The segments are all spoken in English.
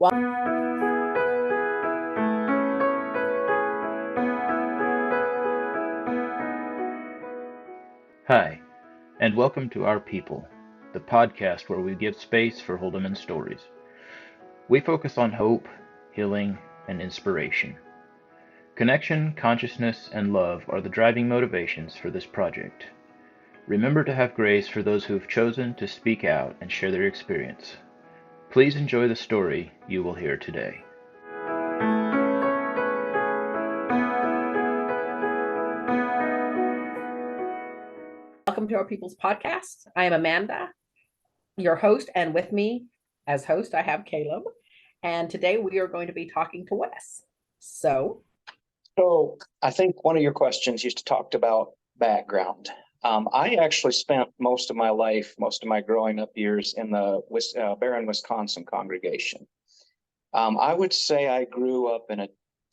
Well, Hi, and welcome to Our People, the podcast where we give space for Holdeman Stories. We focus on hope, healing, and inspiration. Connection, consciousness, and love are the driving motivations for this project. Remember to have grace for those who have chosen to speak out and share their experience. Please enjoy the story you will hear today. welcome to our People's Podcast. I am Amanda, your host, and with me as host, I have Caleb. And today we are going to be talking to Wes. So I think one of your questions used to talked about background. I actually spent most of my life, most of my growing up years in the Barron, Wisconsin congregation. I would say I grew up in a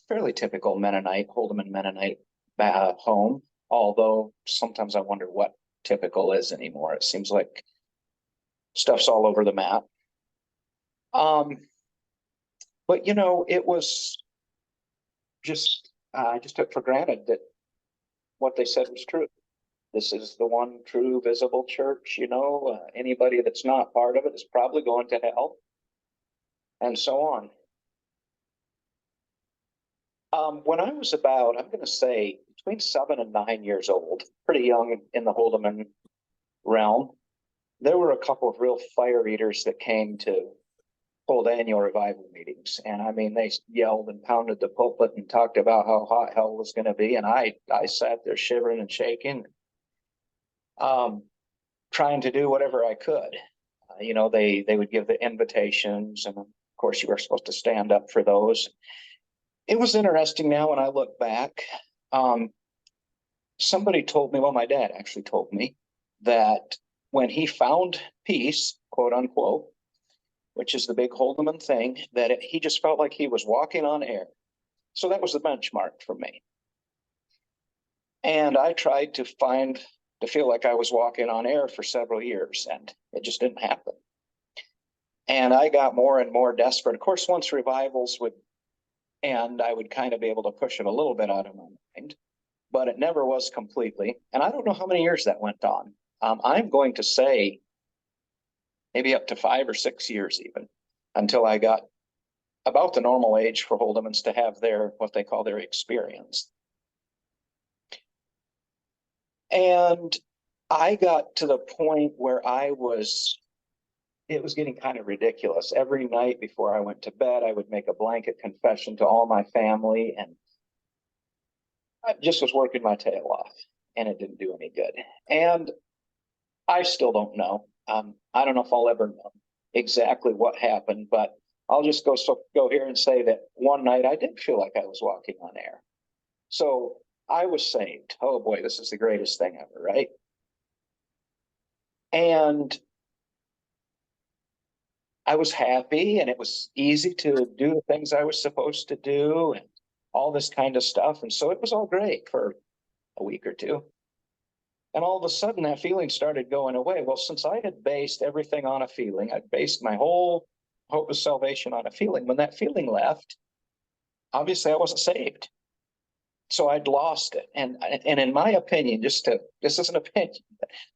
fairly typical Mennonite, Holdeman Mennonite home, although sometimes I wonder what typical is anymore. It seems like stuff's all over the map. But it was just I just took for granted that what they said was true. This is the one true visible church. Anybody that's not part of it is probably going to hell, and so on. When I was about, I'm going to say, between 7 and 9 years old, pretty young in the Holdeman realm, there were a couple of real fire eaters that came to hold annual revival meetings. And I mean, they yelled and pounded the pulpit and talked about how hot hell was going to be. And I sat there shivering and shaking, trying to do whatever I could. They would give the invitations, and of course, you were supposed to stand up for those. It was interesting now when I look back. Somebody told me, well, my dad actually told me that when he found peace, quote unquote, which is the big Holdeman thing, that he just felt like he was walking on air. So that was the benchmark for me. And I tried to feel like I was walking on air for several years, and it just didn't happen. And I got more and more desperate. Of course, once revivals would end, I would kind of be able to push it a little bit out of my mind, but it never was completely. And I don't know how many years that went on. I'm going to say maybe up to 5 or 6 years even, until I got about the normal age for Holdemans to have what they call their experience. And I got to the point where it was getting kind of ridiculous. Every night before I went to bed, I would make a blanket confession to all my family, and I just was working my tail off, and it didn't do any good. And I still don't know. I don't know if I'll ever know exactly what happened, but I'll just go here and say that one night I did feel like I was walking on air. So I was saved. Oh boy, this is the greatest thing ever, right? And I was happy, and it was easy to do the things I was supposed to do and all this kind of stuff. And so it was all great for a week or two. And all of a sudden that feeling started going away. Well, since I had based everything on a feeling, I'd based my whole hope of salvation on a feeling. When that feeling left, obviously I wasn't saved. So I'd lost it. And in my opinion, this is an opinion,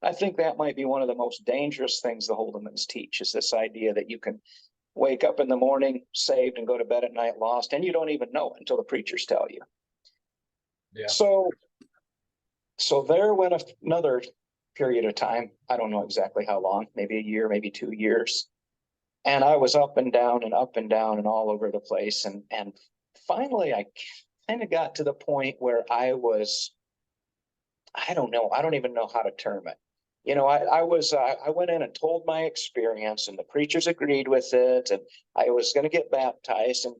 I think that might be one of the most dangerous things the Holdemans teach, is this idea that you can wake up in the morning saved and go to bed at night lost, and you don't even know it until the preachers tell you. Yeah. So there went another period of time. I don't know exactly how long, maybe a year, maybe 2 years. And I was up and down and up and down and all over the place. And finally, I kind of got to the point where I don't know, I don't even know how to term it. I went in and told my experience, and the preachers agreed with it, and I was going to get baptized. And,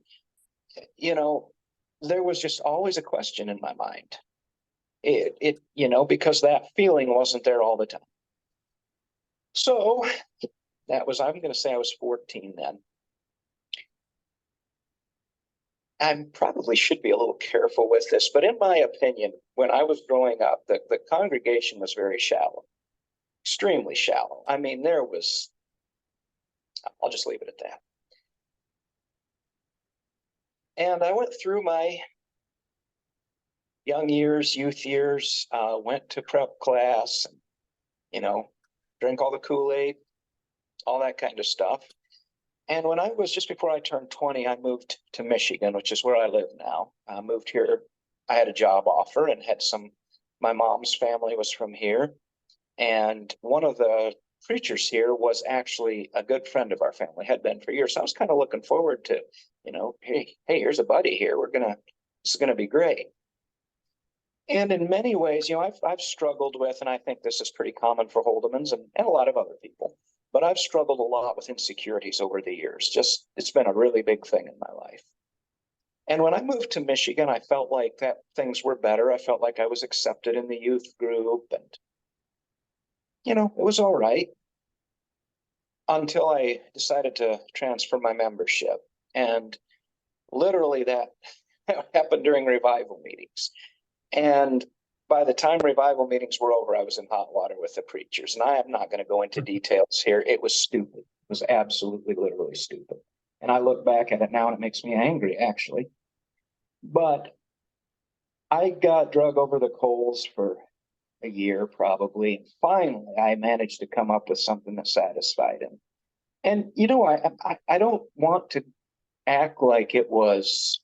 there was just always a question in my mind. Because that feeling wasn't there all the time. So I'm going to say I was 14 then. I probably should be a little careful with this, but in my opinion, when I was growing up, the congregation was very shallow, extremely shallow. I mean, I'll just leave it at that. And I went through my young years, youth years, went to prep class, you know, drank all the Kool-Aid, all that kind of stuff. And when I was just before I turned 20, I moved to Michigan, which is where I live now. I moved here. I had a job offer and had my mom's family was from here. And one of the preachers here was actually a good friend of our family, had been for years. So I was kind of looking forward to, hey, here's a buddy here. This is gonna be great. And in many ways, I've struggled with, and I think this is pretty common for Holdemans and a lot of other people, but I've struggled a lot with insecurities over the years. Just, it's been a really big thing in my life. And when I moved to Michigan, I felt like that things were better. I felt like I was accepted in the youth group and, it was all right until I decided to transfer my membership. And literally that happened during revival meetings. And by the time revival meetings were over, I was in hot water with the preachers. And I am not going to go into details here. It was stupid. It was absolutely, literally stupid. And I look back at it now and it makes me angry, actually. But I got drug over the coals for a year, probably. And finally, I managed to come up with something that satisfied him. And, I don't want to act like it was,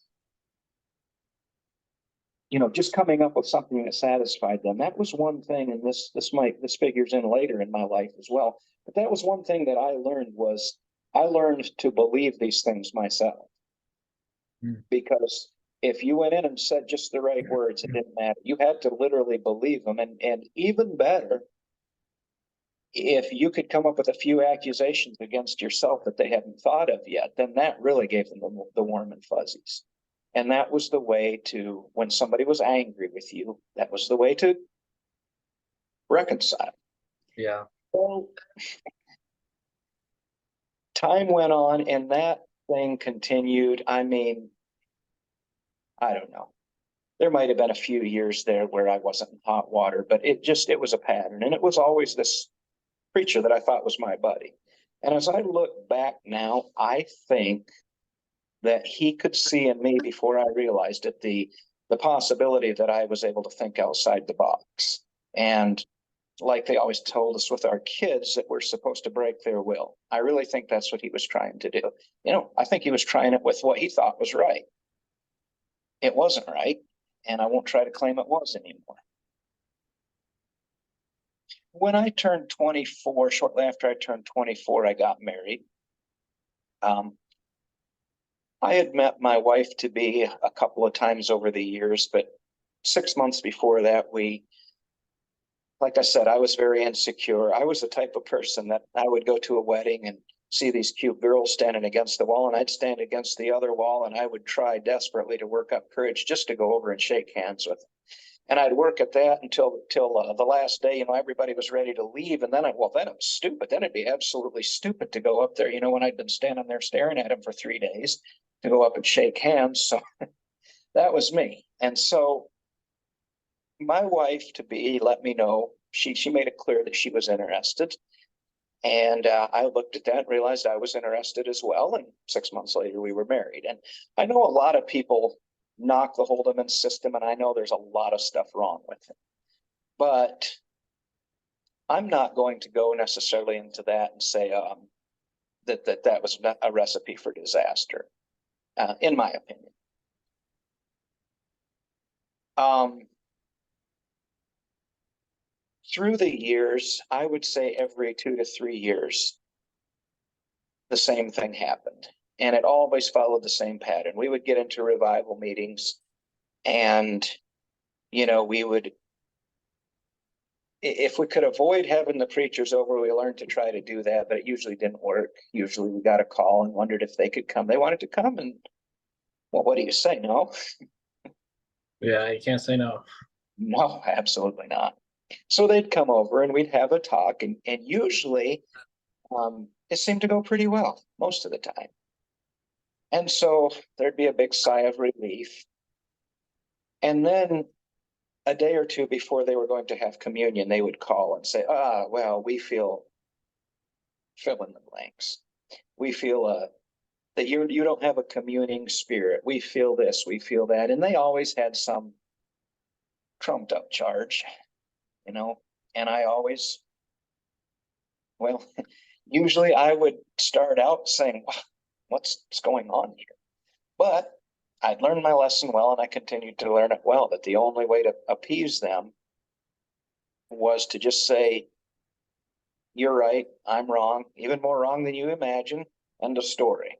just coming up with something that satisfied them. That was one thing, and this figures in later in my life as well. But that was one thing that I learned to believe these things myself. Because if you went in and said just the right words, it didn't matter. You had to literally believe them. And even better, if you could come up with a few accusations against yourself that they hadn't thought of yet, then that really gave them the warm and fuzzies. And that was the way to, when somebody was angry with you, that was the way to reconcile. Yeah. Well, time went on and that thing continued. I mean, I don't know. There might have been a few years there where I wasn't in hot water, but it was a pattern. And it was always this preacher that I thought was my buddy. And as I look back now, I think that he could see in me before I realized it, the possibility that I was able to think outside the box. And like they always told us with our kids, that we're supposed to break their will. I really think that's what he was trying to do. I think he was trying it with what he thought was right. It wasn't right, and I won't try to claim it was anymore. When I turned 24, shortly after I turned 24, I got married. I had met my wife to be a couple of times over the years, but 6 months before that, like I said, I was very insecure. I was the type of person that I would go to a wedding and see these cute girls standing against the wall, and I'd stand against the other wall, and I would try desperately to work up courage just to go over and shake hands with them. And I'd work at that until the last day, everybody was ready to leave. And then it was stupid. Then it'd be absolutely stupid to go up there, when I'd been standing there staring at him for 3 days, to go up and shake hands. So that was me. And so my wife to be let me know, she made it clear that she was interested. And I looked at that and realized I was interested as well. And 6 months later, we were married. And I know a lot of people knock the Holdeman system, and I know there's a lot of stuff wrong with it. But I'm not going to go necessarily into that and say that was a recipe for disaster, in my opinion. Through the years, I would say every 2 to 3 years, the same thing happened. And it always followed the same pattern. We would get into revival meetings and, we would, if we could avoid having the preachers over, we learned to try to do that, but it usually didn't work. Usually we got a call and wondered if they could come. They wanted to come, and well, what do you say? No? Yeah, you can't say no. No, absolutely not. So they'd come over and we'd have a talk, and usually it seemed to go pretty well most of the time. And so there'd be a big sigh of relief. And then a day or two before they were going to have communion, they would call and say, well, we feel fill in the blanks. We feel that you don't have a communing spirit. We feel this, we feel that. And they always had some trumped up charge, you know, and I always, well, usually I would start out saying, what's going on here? But I'd learned my lesson well, and I continued to learn it well, that the only way to appease them was to just say, you're right, I'm wrong, even more wrong than you imagine, end of story.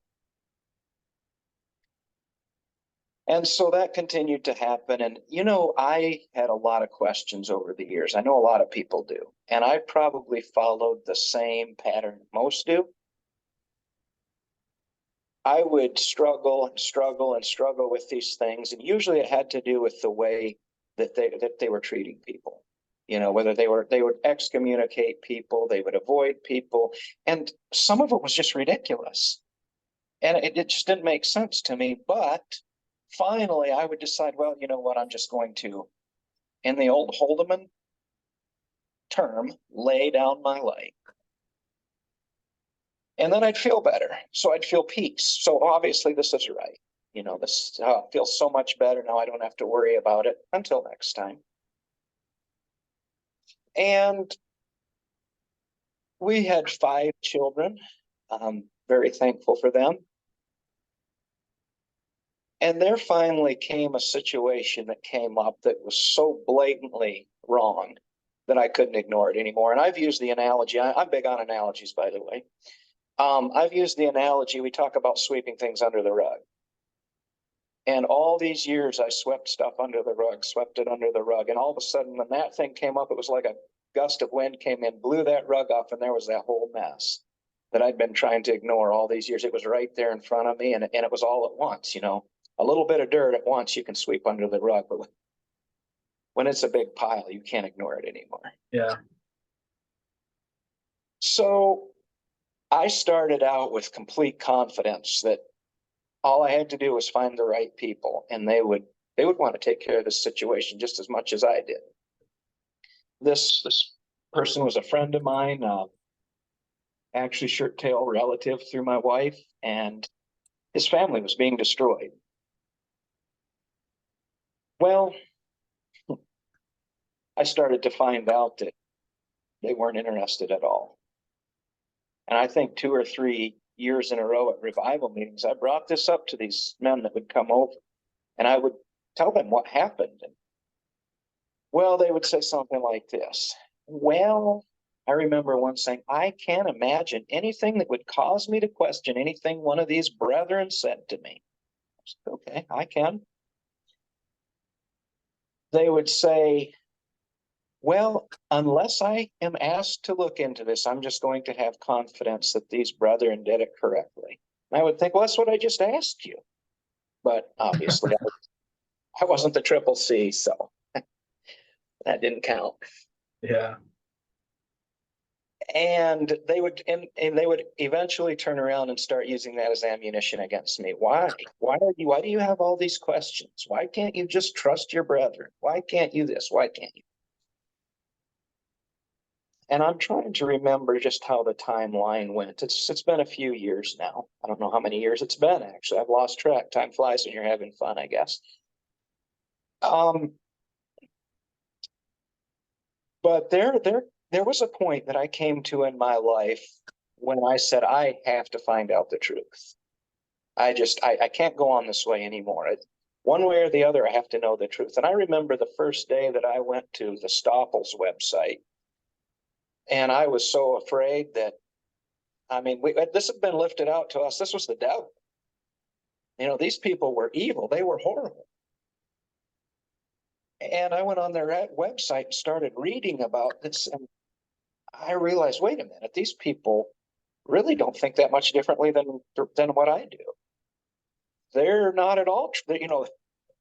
And so that continued to happen. And, you know, I had a lot of questions over the years. I know a lot of people do. And I probably followed the same pattern most do. I would struggle and struggle and struggle with these things. And usually it had to do with the way that they were treating people. You know, whether they would excommunicate people, they would avoid people. And some of it was just ridiculous. And it just didn't make sense to me. But finally, I would decide, well, you know what, I'm just going to, in the old Holdeman term, lay down my life. And then I'd feel better. So I'd feel peace. So obviously this is right. You know, this feels so much better now. I don't have to worry about it until next time. And we had 5 children. Very thankful for them. And there finally came a situation that came up that was so blatantly wrong that I couldn't ignore it anymore. And I've used the analogy, I'm big on analogies, by the way. I've used the analogy, we talk about sweeping things under the rug. And all these years I swept stuff under the rug, swept it under the rug. And all of a sudden when that thing came up, it was like a gust of wind came in, blew that rug off, and there was that whole mess that I'd been trying to ignore all these years. It was right there in front of me, and it was all at once, you know. A little bit of dirt at once you can sweep under the rug, but when it's a big pile, you can't ignore it anymore. Yeah. So I started out with complete confidence that all I had to do was find the right people, and they would want to take care of this situation just as much as I did. This person was a friend of mine, actually shirt-tail relative through my wife, and his family was being destroyed. Well, I started to find out that they weren't interested at all. And I think 2 or 3 years in a row at revival meetings, I brought this up to these men that would come over, and I would tell them what happened. And, well, they would say something like this. Well, I remember once saying, I can't imagine anything that would cause me to question anything one of these brethren said to me. I said, okay, I can. They would say, well, unless I am asked to look into this, I'm just going to have confidence that these brethren did it correctly. And I would think, well, that's what I just asked you. But obviously, I wasn't the triple C, so that didn't count. Yeah. And they would eventually turn around and start using that as ammunition against me. Why? Why do you have all these questions? Why can't you just trust your brethren? Why can't you this? Why can't you? And I'm trying to remember just how the timeline went. It's been a few years now. I don't know how many years it's been, actually. I've lost track. Time flies when you're having fun, I guess. But there was a point that I came to in my life when I said, I have to find out the truth. I can't go on this way anymore. One way or the other, I have to know the truth. And I remember the first day that I went to the Stoppel's website, and I was so afraid that, I mean, this had been lifted out to us. This was the devil. You know, these people were evil. They were horrible. And I went on their website and started reading about this, and I realized, wait a minute, these people really don't think that much differently than what I do. They're not at all, you know,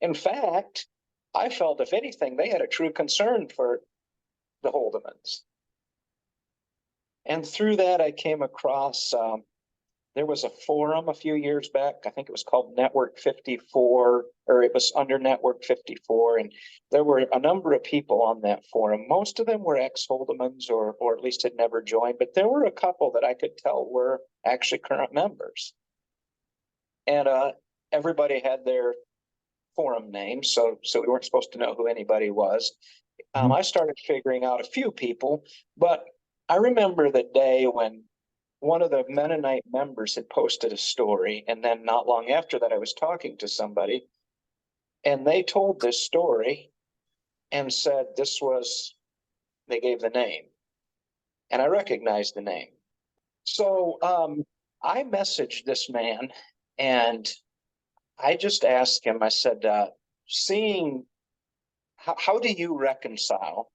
in fact, I felt, if anything, they had a true concern for the Holdemans. And through that, I came across, there was a forum a few years back. I think it was called Network 54, or it was under Network 54. And there were a number of people on that forum. Most of them were ex-Holdemans or at least had never joined. But there were a couple that I could tell were actually current members. And everybody had their forum names, so we weren't supposed to know who anybody was. I started figuring out a few people, but I remember the day when one of the Mennonite members had posted a story, and then not long after that, I was talking to somebody, and they told this story and said this was, they gave the name, and I recognized the name. So I messaged this man, and I just asked him, I said, seeing, how do you reconcile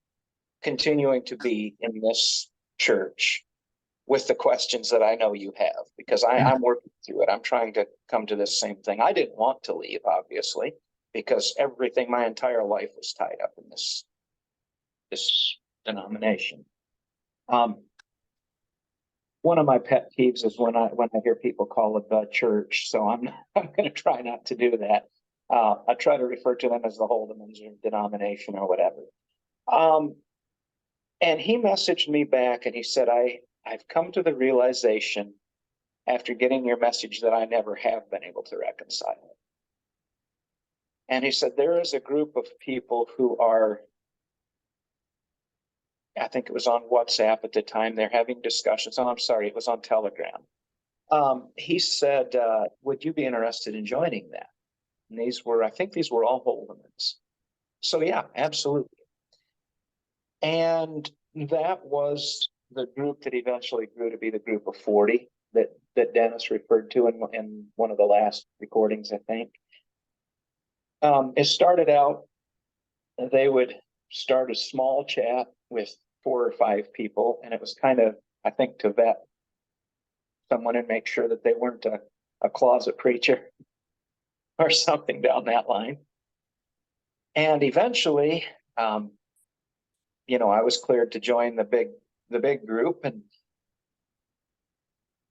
continuing to be in this church with the questions that I know you have? Because I'm working through it. I'm trying to come to this same thing. I didn't want to leave, obviously, because everything, my entire life was tied up in this denomination. One of my pet peeves is when I hear people call it the church. So I'm going to try not to do that. I try to refer to them as the Holdemans or denomination or whatever. And he messaged me back and he said, I've come to the realization after getting your message that I never have been able to reconcile it. And he said, there is a group of people who are, I think it was on WhatsApp at the time, they're having discussions. Oh, I'm sorry, it was on Telegram. He said, would you be interested in joining that? And I think these were all Holdemans. So yeah, absolutely. And that was the group that eventually grew to be the group of 40 that Dennis referred to in one of the last recordings, I think. It started out, they would start a small chat with 4 or 5 people, and it was kind of, I think, to vet someone and make sure that they weren't a closet preacher or something down that line. And eventually, I was cleared to join the big group, and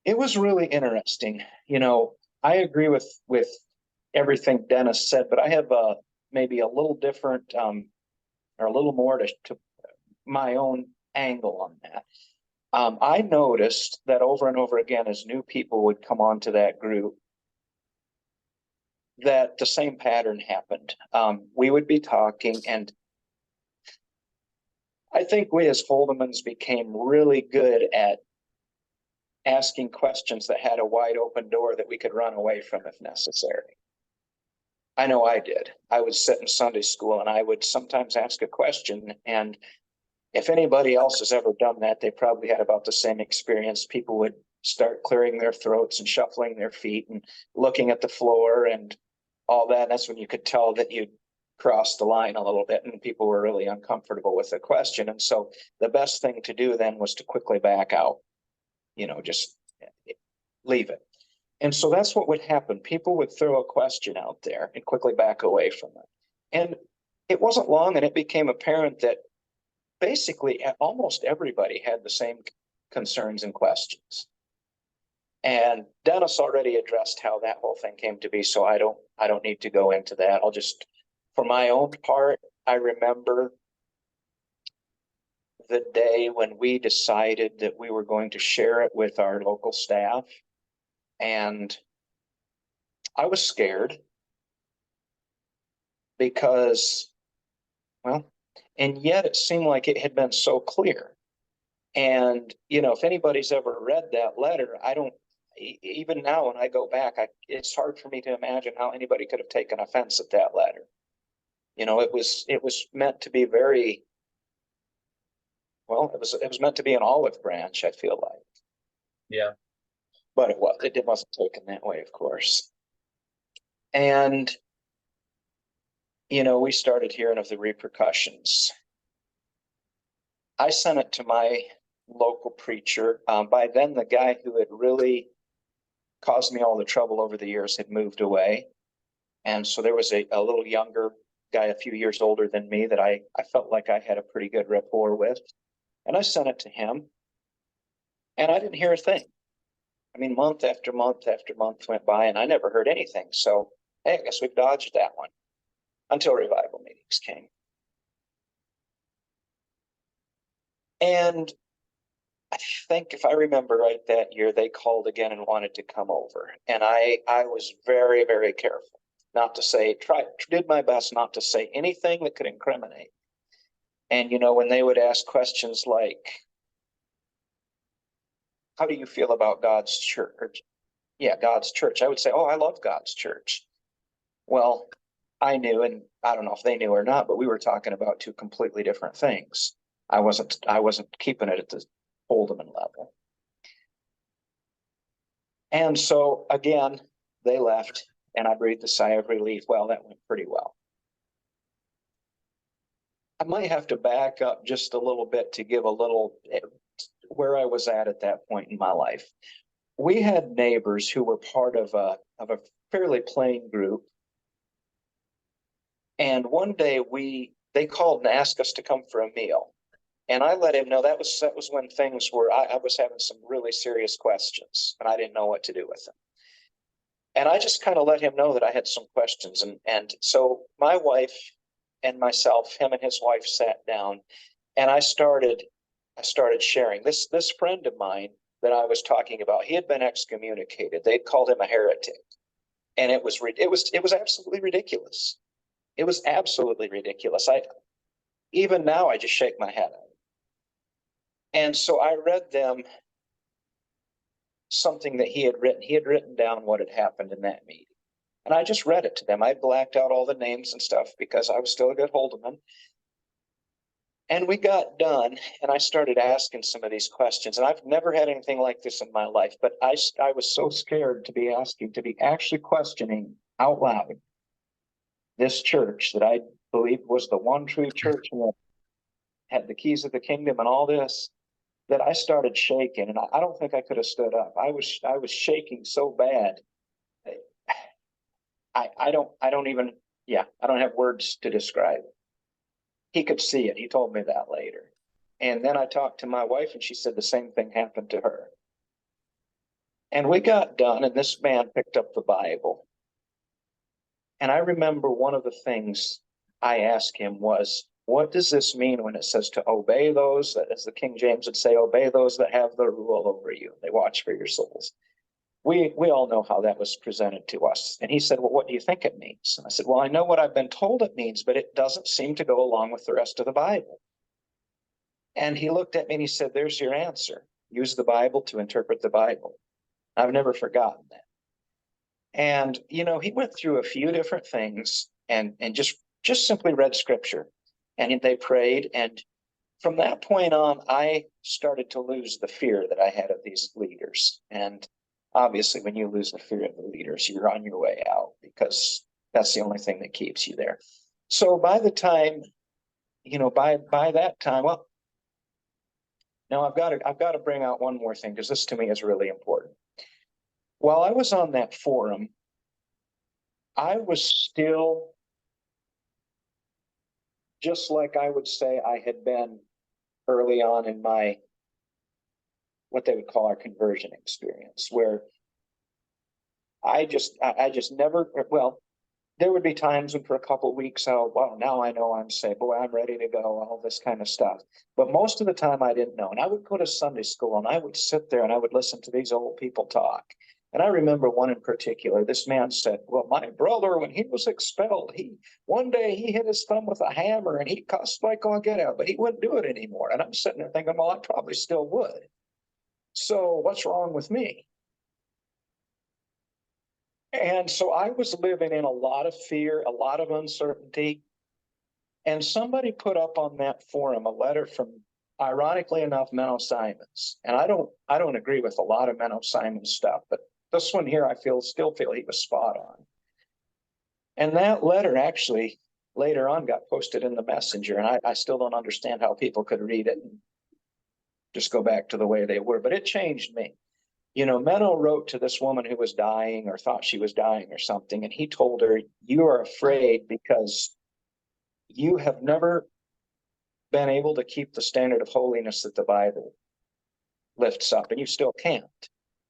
it was really interesting. I agree with everything Dennis said, but I have maybe a little different or a little more to my own angle on that. I noticed that over and over again, as new people would come onto that group, that the same pattern happened. We would be talking, and I think we as Holdemans became really good at asking questions that had a wide open door that we could run away from if necessary. I know I did. I would sit in Sunday school and I would sometimes ask a question, and if anybody else has ever done that, they probably had about the same experience. People would start clearing their throats and shuffling their feet and looking at the floor and all that. That's when you could tell that you'd crossed the line a little bit and people were really uncomfortable with the question. And so the best thing to do then was to quickly back out, just leave it. And so that's what would happen. People would throw a question out there and quickly back away from it. And it wasn't long, and it became apparent that basically almost everybody had the same concerns and questions. And Dennis already addressed how that whole thing came to be, so I don't need to go into that. I'll just, for my own part, I remember the day when we decided that we were going to share it with our local staff. And I was scared because, and yet it seemed like it had been so clear. And, if anybody's ever read that letter, even now when I go back, it's hard for me to imagine how anybody could have taken offense at that letter. It was meant to be very, it was meant to be an olive branch, I feel like. Yeah. But it wasn't taken that way, of course. And, we started hearing of the repercussions. I sent it to my local preacher. By then, the guy who had really caused me all the trouble over the years had moved away. And so there was a little younger guy, a few years older than me, that I felt like I had a pretty good rapport with. And I sent it to him. And I didn't hear a thing. Month after month after month went by, and I never heard anything. So, hey, I guess we've dodged that one until revival meetings came. And I think if I remember right, that year they called again and wanted to come over. And I was very, very careful not to say, did my best not to say anything that could incriminate. And, when they would ask questions like, how do you feel about God's church? Yeah, God's church. I would say, oh, I love God's church. Well, I knew, and I don't know if they knew or not, but we were talking about two completely different things. I wasn't keeping it at the Holdeman level. And so again, they left and I breathed a sigh of relief. Well, that went pretty well. I might have to back up just a little bit to give a little where I was at that point in my life. We had neighbors who were part of a fairly plain group. And one day they called and asked us to come for a meal. And I let him know that was when things were, I was having some really serious questions and I didn't know what to do with them. And I just kind of let him know that I had some questions. And so my wife and myself, him and his wife sat down and I started sharing. This friend of mine that I was talking about, he had been excommunicated. They'd called him a heretic. And it was absolutely ridiculous. It was absolutely ridiculous. Even now I just shake my head at it. And so I read them something that he had written. He had written down what had happened in that meeting. And I just read it to them. I blacked out all the names and stuff because I was still a good Holdeman. And we got done and I started asking some of these questions. And I've never had anything like this in my life, but I was so scared to be actually questioning out loud this church that I believed was the one true church and had the keys of the kingdom and all this, that I started shaking. And I don't think I could have stood up. I was shaking so bad. I don't have words to describe it. He could see it. He told me that later. And then I talked to my wife and she said the same thing happened to her. And we got done and this man picked up the Bible. And I remember one of the things I asked him was, what does this mean when it says to obey those that, as the King James would say, obey those that have the rule over you? They watch for your souls. We all know how that was presented to us. And he said, well, what do you think it means? And I said, well, I know what I've been told it means, but it doesn't seem to go along with the rest of the Bible. And he looked at me and he said, there's your answer. Use the Bible to interpret the Bible. I've never forgotten that. And, he went through a few different things and just simply read scripture. And they prayed. And from that point on, I started to lose the fear that I had of these leaders. And obviously, when you lose the fear of the leaders, you're on your way out because that's the only thing that keeps you there. So by the time, by that time, well, now I've got to bring out one more thing because this to me is really important. While I was on that forum, I was still, just like I would say I had been early on in my, what they would call our conversion experience, where I just never, well, there would be times when for a couple of weeks, oh, well, now I know I'm saved, boy, I'm ready to go, all this kind of stuff. But most of the time I didn't know. And I would go to Sunday school and I would sit there and I would listen to these old people talk. And I remember one in particular, this man said, well, my brother, when he was expelled, one day he hit his thumb with a hammer and he cussed like all get out, but he wouldn't do it anymore. And I'm sitting there thinking, well, I probably still would. So what's wrong with me? And so I was living in a lot of fear, a lot of uncertainty. And somebody put up on that forum a letter from, ironically enough, Menno Simons. And I don't agree with a lot of Menno Simons stuff, but this one here, I still feel he was spot on. And that letter actually later on got posted in the messenger. And I still don't understand how people could read it and just go back to the way they were, but it changed me. Menno wrote to this woman who was dying or thought she was dying or something. And he told her, you are afraid because you have never been able to keep the standard of holiness that the Bible lifts up, and you still can't.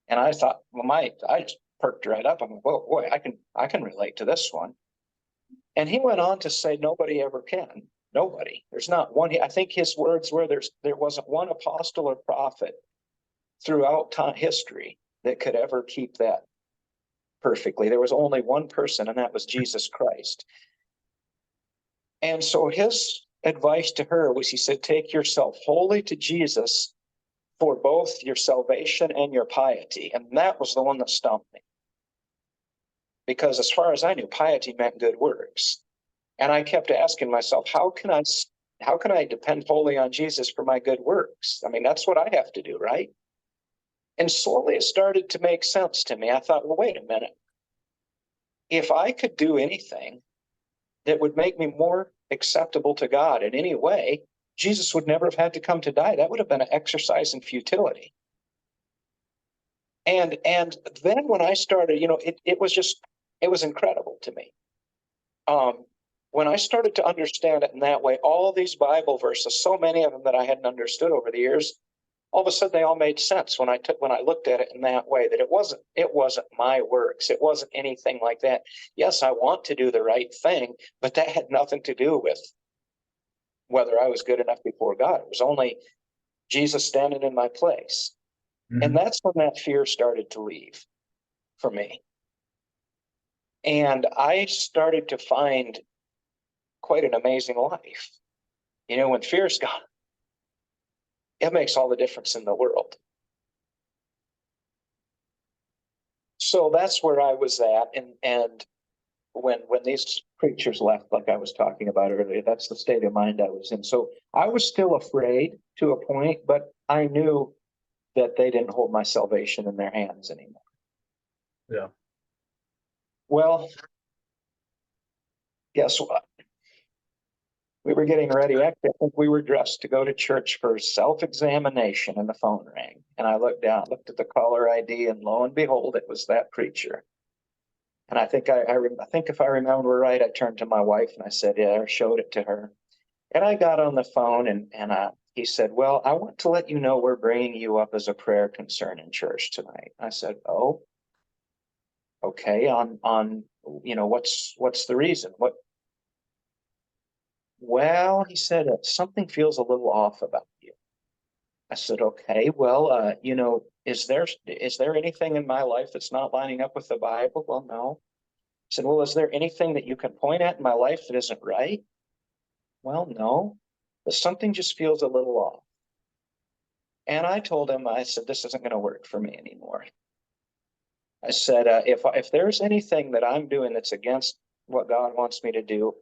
And I thought, well, I just perked right up. I'm like, whoa, boy, I can relate to this one. And he went on to say, nobody ever can. Nobody. There's not one. I think his words were there wasn't one apostle or prophet throughout history that could ever keep that perfectly. There was only one person, and that was Jesus Christ. And so his advice to her was, he said, take yourself wholly to Jesus for both your salvation and your piety. And that was the one that stumped me. Because as far as I knew, piety meant good works. And I kept asking myself, how can I depend wholly on Jesus for my good works? I mean, that's what I have to do, right? And slowly it started to make sense to me. I thought, well, wait a minute. If I could do anything that would make me more acceptable to God in any way, Jesus would never have had to come to die. That would have been an exercise in futility. And then when I started, it was incredible to me. When I started to understand it in that way, all these Bible verses, so many of them that I hadn't understood over the years, all of a sudden they all made sense when I looked at it in that way, that it wasn't my works. It wasn't anything like that. Yes, I want to do the right thing, but that had nothing to do with whether I was good enough before God. It was only Jesus standing in my place. Mm-hmm. And that's when that fear started to leave for me. And I started to find quite an amazing life. When fear's gone, it makes all the difference in the world. So that's where I was at. And when these preachers left, like I was talking about earlier, that's the state of mind I was in. So I was still afraid to a point, but I knew that they didn't hold my salvation in their hands anymore. Yeah. Well, guess what? We were getting ready. Actually, I think we were dressed to go to church for self-examination, and the phone rang. And I looked down, looked at the caller ID, and lo and behold, it was that preacher. And I think I think if I remember right, I turned to my wife and I said, yeah, I showed it to her. And I got on the phone and he said, well, I want to let you know we're bringing you up as a prayer concern in church tonight. I said, oh, okay. On what's the reason? What? Well, he said, something feels a little off about you. I said, okay, well, is there anything in my life that's not lining up with the Bible? Well, no. I said, well, is there anything that you can point at in my life that isn't right? Well, no, but something just feels a little off. And I told him, I said, this isn't going to work for me anymore. I said, if there's anything that I'm doing that's against what God wants me to do,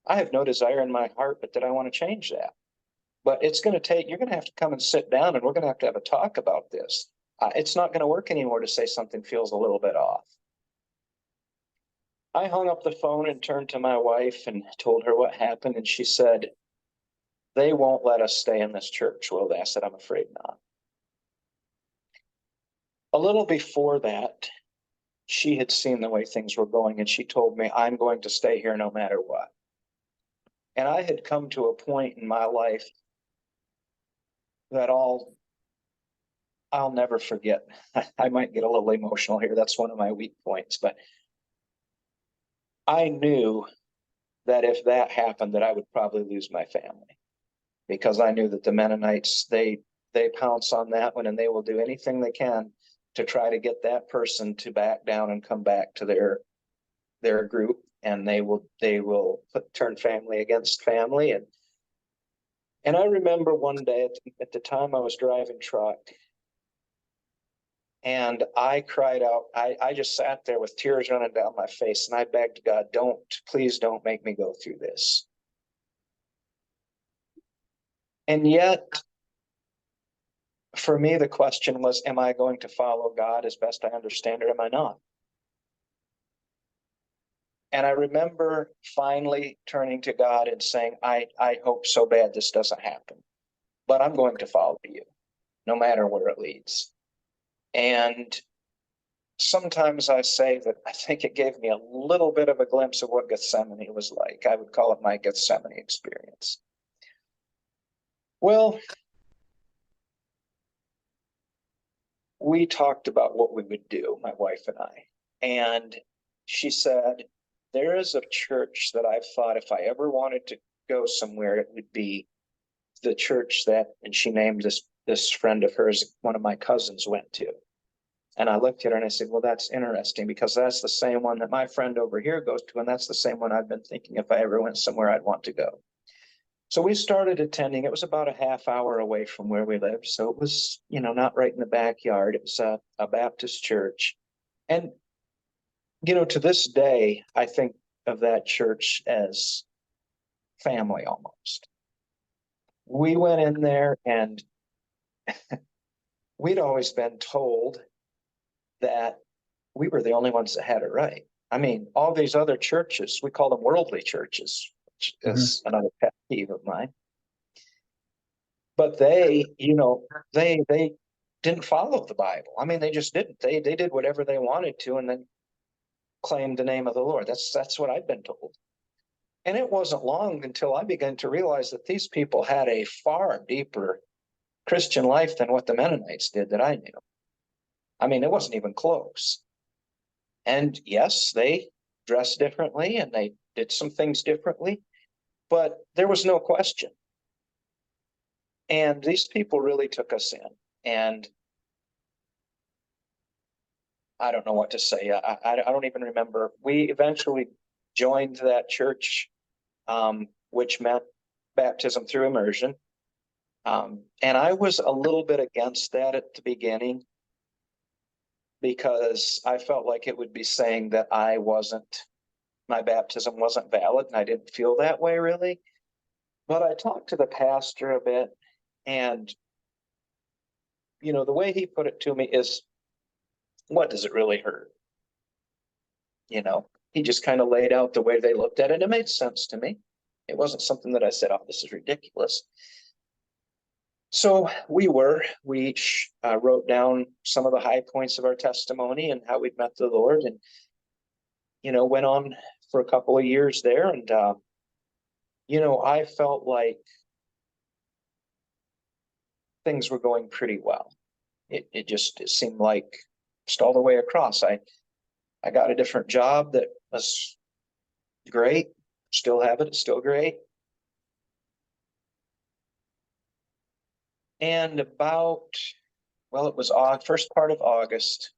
I have no desire in my heart, but that I want to change that. But you're going to have to come and sit down and we're going to have a talk about this. It's not going to work anymore to say something feels a little bit off. I hung up the phone and turned to my wife and told her what happened. And she said, they won't let us stay in this church, will they? I said, I'm afraid not. A little before that, she had seen the way things were going and she told me, I'm going to stay here no matter what. And I had come to a point in my life that I'll never forget. I might get a little emotional here. That's one of my weak points, but I knew that if that happened, that I would probably lose my family, because I knew that the Mennonites, they pounce on that one and they will do anything they can to try to get that person to back down and come back to their group, and they will turn family against family. And I remember one day at the time I was driving truck, and I cried out. I just sat there with tears running down my face, and I begged God, please don't make me go through this. And yet, for me, the question was, am I going to follow God as best I understand, or am I not? And I remember finally turning to God and saying, I hope so bad this doesn't happen, but I'm going to follow you, no matter where it leads. And sometimes I say that I think it gave me a little bit of a glimpse of what Gethsemane was like. I would call it my Gethsemane experience. Well, we talked about what we would do, my wife and I. And she said, there is a church that I've thought if I ever wanted to go somewhere, it would be the church that, and she named this friend of hers, one of my cousins went to. And I looked at her and I said, well, that's interesting because that's the same one that my friend over here goes to. And that's the same one I've been thinking if I ever went somewhere I'd want to go. So we started attending. It was about a half hour away from where we lived. So it was, not right in the backyard. It was a Baptist church. And, to this day, I think of that church as family almost. We went in there and we'd always been told that we were the only ones that had it right. I mean, all these other churches, we call them worldly churches, which is another pet peeve of mine. But they didn't follow the Bible. I mean, they just didn't. They did whatever they wanted to and then claimed the name of the Lord. That's what I've been told. And it wasn't long until I began to realize that these people had a far deeper Christian life than what the Mennonites did that I knew. I mean, it wasn't even close. And yes, they dressed differently and they did some things differently, but there was no question. And these people really took us in. And I don't know what to say. I don't even remember. We eventually joined that church, which meant baptism through immersion. And I was a little bit against that at the beginning because I felt like it would be saying that my baptism wasn't valid, and I didn't feel that way really. But I talked to the pastor a bit, and the way he put it to me is, what does it really hurt? He just kind of laid out the way they looked at it. It made sense to me. It wasn't something that I said, oh, this is ridiculous. So we each wrote down some of the high points of our testimony and how we'd met the Lord, and, went on for a couple of years there. And, I felt like things were going pretty well. It seemed like just all the way across. I got a different job that was great. Still have it. It's still great. And it was first part of August.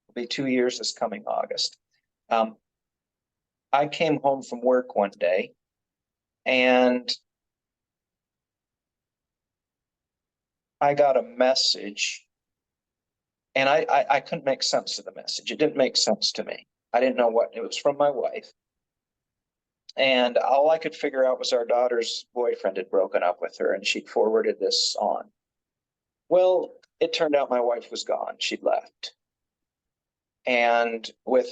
It'll be 2 years this coming August. I came home from work one day and I got a message, and I couldn't make sense of the message. It didn't make sense to me. I didn't know what it was. From my wife. And all I could figure out was our daughter's boyfriend had broken up with her and she'd forwarded this on. Well, it turned out my wife was gone. She'd left. And with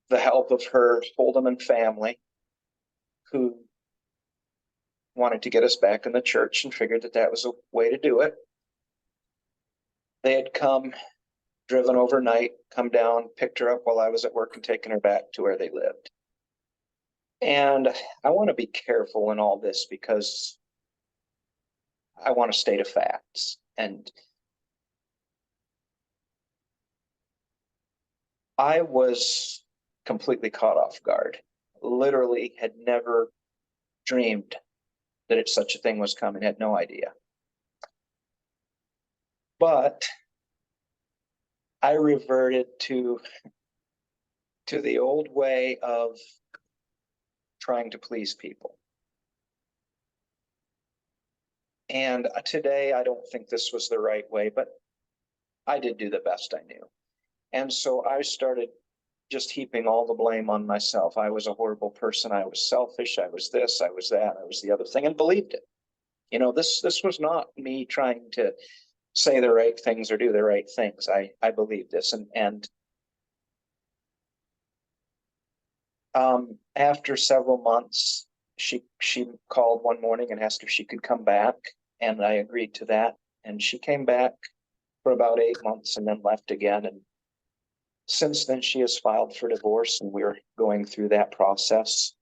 the help of her Holdeman family, who wanted to get us back in the church and figured that was a way to do it, they had driven overnight, come down, picked her up while I was at work and taken her back to where they lived. And I want to be careful in all this because I want to state a facts. And I was completely caught off guard. Literally had never dreamed that such a thing was coming, had no idea. But I reverted to the old way of trying to please people. And today, I don't think this was the right way, but I did do the best I knew. And so I started just heaping all the blame on myself. I was a horrible person. I was selfish. I was this, I was that, I was the other thing, and believed it. This was not me trying to say the right things or do the right things. I believed this. And after several months, she called one morning and asked if she could come back, and I agreed to that. And she came back for about 8 months and then left again. And since then, she has filed for divorce, and we're going through that process.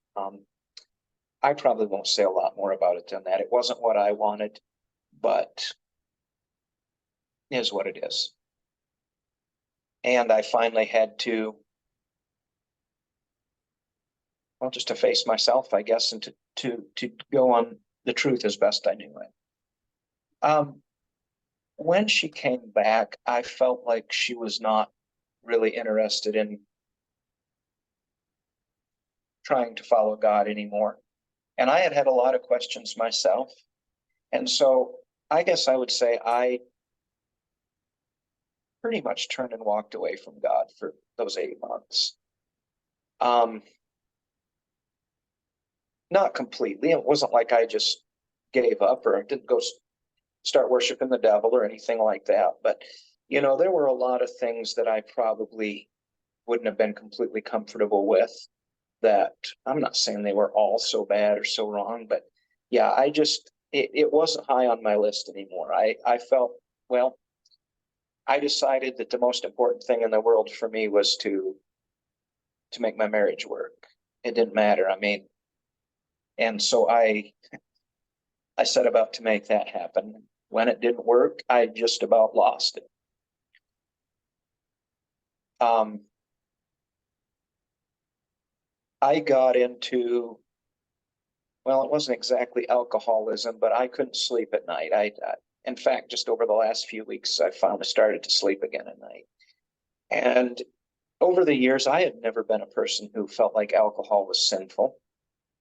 I probably won't say a lot more about it than that. It wasn't what I wanted, but it is what it is. And I finally had to well, just to face myself, I guess, and to go on the truth as best I knew it. When she came back, I felt like she was not really interested in trying to follow God anymore. And I had had a lot of questions myself. And so I guess I would say I pretty much turned and walked away from God for those 8 months. Not completely. It wasn't like I just gave up or didn't go start worshiping the devil or anything like that. But, there were a lot of things that I probably wouldn't have been completely comfortable with, that I'm not saying they were all so bad or so wrong, but yeah, it wasn't high on my list anymore. I felt, well, I decided that the most important thing in the world for me was to make my marriage work. It didn't matter. I mean, and so I set about to make that happen. When it didn't work, I just about lost it. I got into, well, it wasn't exactly alcoholism, but I couldn't sleep at night. In fact, just over the last few weeks, I finally started to sleep again at night. And over the years, I had never been a person who felt like alcohol was sinful.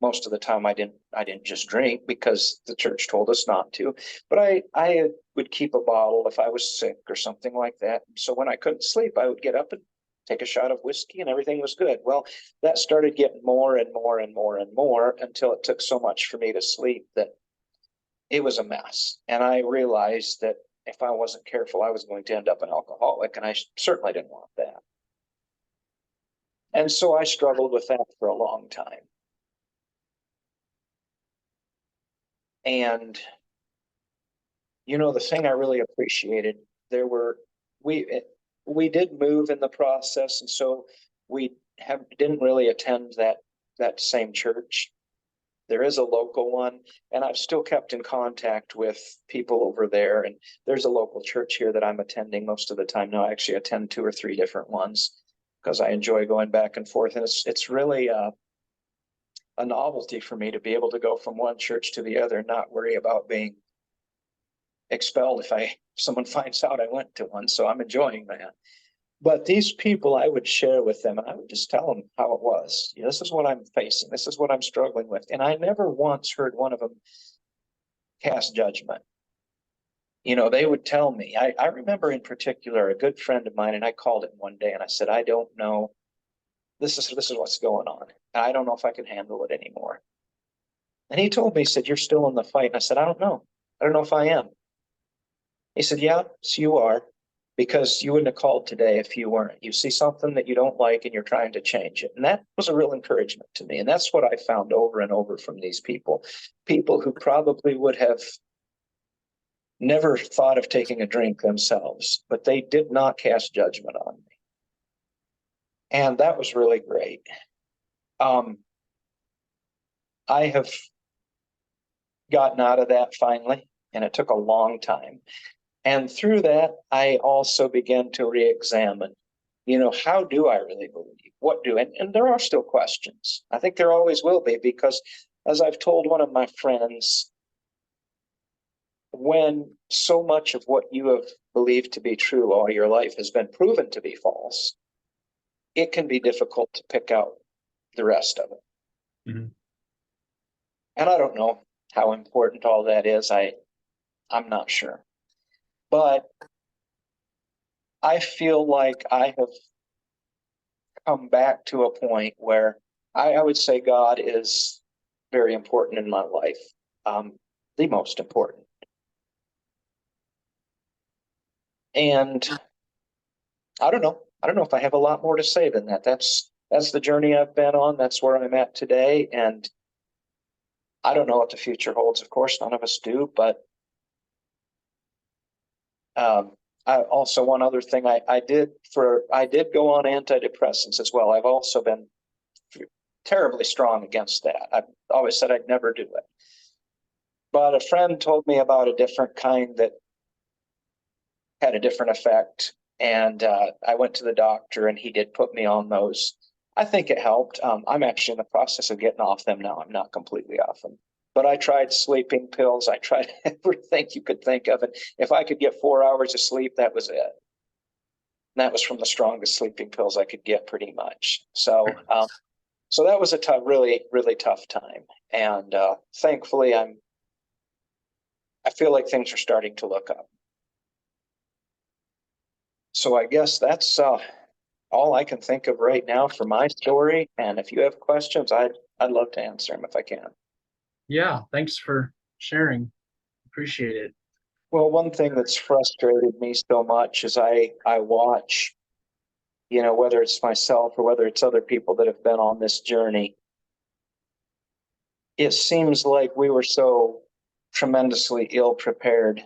Most of the time I didn't just drink because the church told us not to, but I would keep a bottle if I was sick or something like that. So when I couldn't sleep, I would get up and take a shot of whiskey and everything was good. Well, that started getting more and more and more and more until it took so much for me to sleep that it was a mess. And I realized that if I wasn't careful, I was going to end up an alcoholic, and I certainly didn't want that. And so I struggled with that for a long time. And, the thing I really appreciated, we did move in the process. And so we didn't really attend that same church. There is a local one, and I've still kept in contact with people over there. And there's a local church here that I'm attending most of the time now. I actually attend 2 or 3 different ones because I enjoy going back and forth. And it's really, a novelty for me to be able to go from one church to the other and not worry about being expelled if someone finds out I went to one. So I'm enjoying that. But these people, I would share with them, and I would just tell them how it was. This is what I'm facing. This is what I'm struggling with. And I never once heard one of them cast judgment. They would tell me. I remember in particular a good friend of mine, and I called him one day and I said, I don't know. This is what's going on. I don't know if I can handle it anymore. And he told me, he said, you're still in the fight. And I said, I don't know. I don't know if I am. He said, yeah, so you are, because you wouldn't have called today if you weren't. You see something that you don't like and you're trying to change it. And that was a real encouragement to me. And that's what I found over and over from these people who probably would have never thought of taking a drink themselves, but they did not cast judgment on me. And that was really great. I have gotten out of that finally, and it took a long time. And through that, I also began to re-examine, how do I really believe? What do? And there are still questions. I think there always will be, because as I've told one of my friends, when so much of what you have believed to be true all your life has been proven to be false, it can be difficult to pick out the rest of it. Mm-hmm. And I don't know how important all that is. I'm not sure. But I feel like I have come back to a point where I would say God is very important in my life, the most important. And I don't know if I have a lot more to say than that. That's the journey I've been on. That's where I'm at today. And I don't know what the future holds. Of course, none of us do. But I also, one other thing I did go on antidepressants as well. I've also been terribly strong against that. I've always said I'd never do it. But a friend told me about a different kind that had a different effect. And I went to the doctor and he did put me on those. I think it helped. I'm actually in the process of getting off them now. I'm not completely off them, but I tried sleeping pills. I tried everything you could think of. And if I could get 4 hours of sleep, that was it. And that was from the strongest sleeping pills I could get pretty much. So that was a tough, really, really tough time. And thankfully, I feel like things are starting to look up. So I guess that's all I can think of right now for my story. And if you have questions, I'd love to answer them if I can. Yeah, thanks for sharing. Appreciate it. Well, one thing that's frustrated me so much is I watch, whether it's myself or whether it's other people that have been on this journey. It seems like we were so tremendously ill prepared.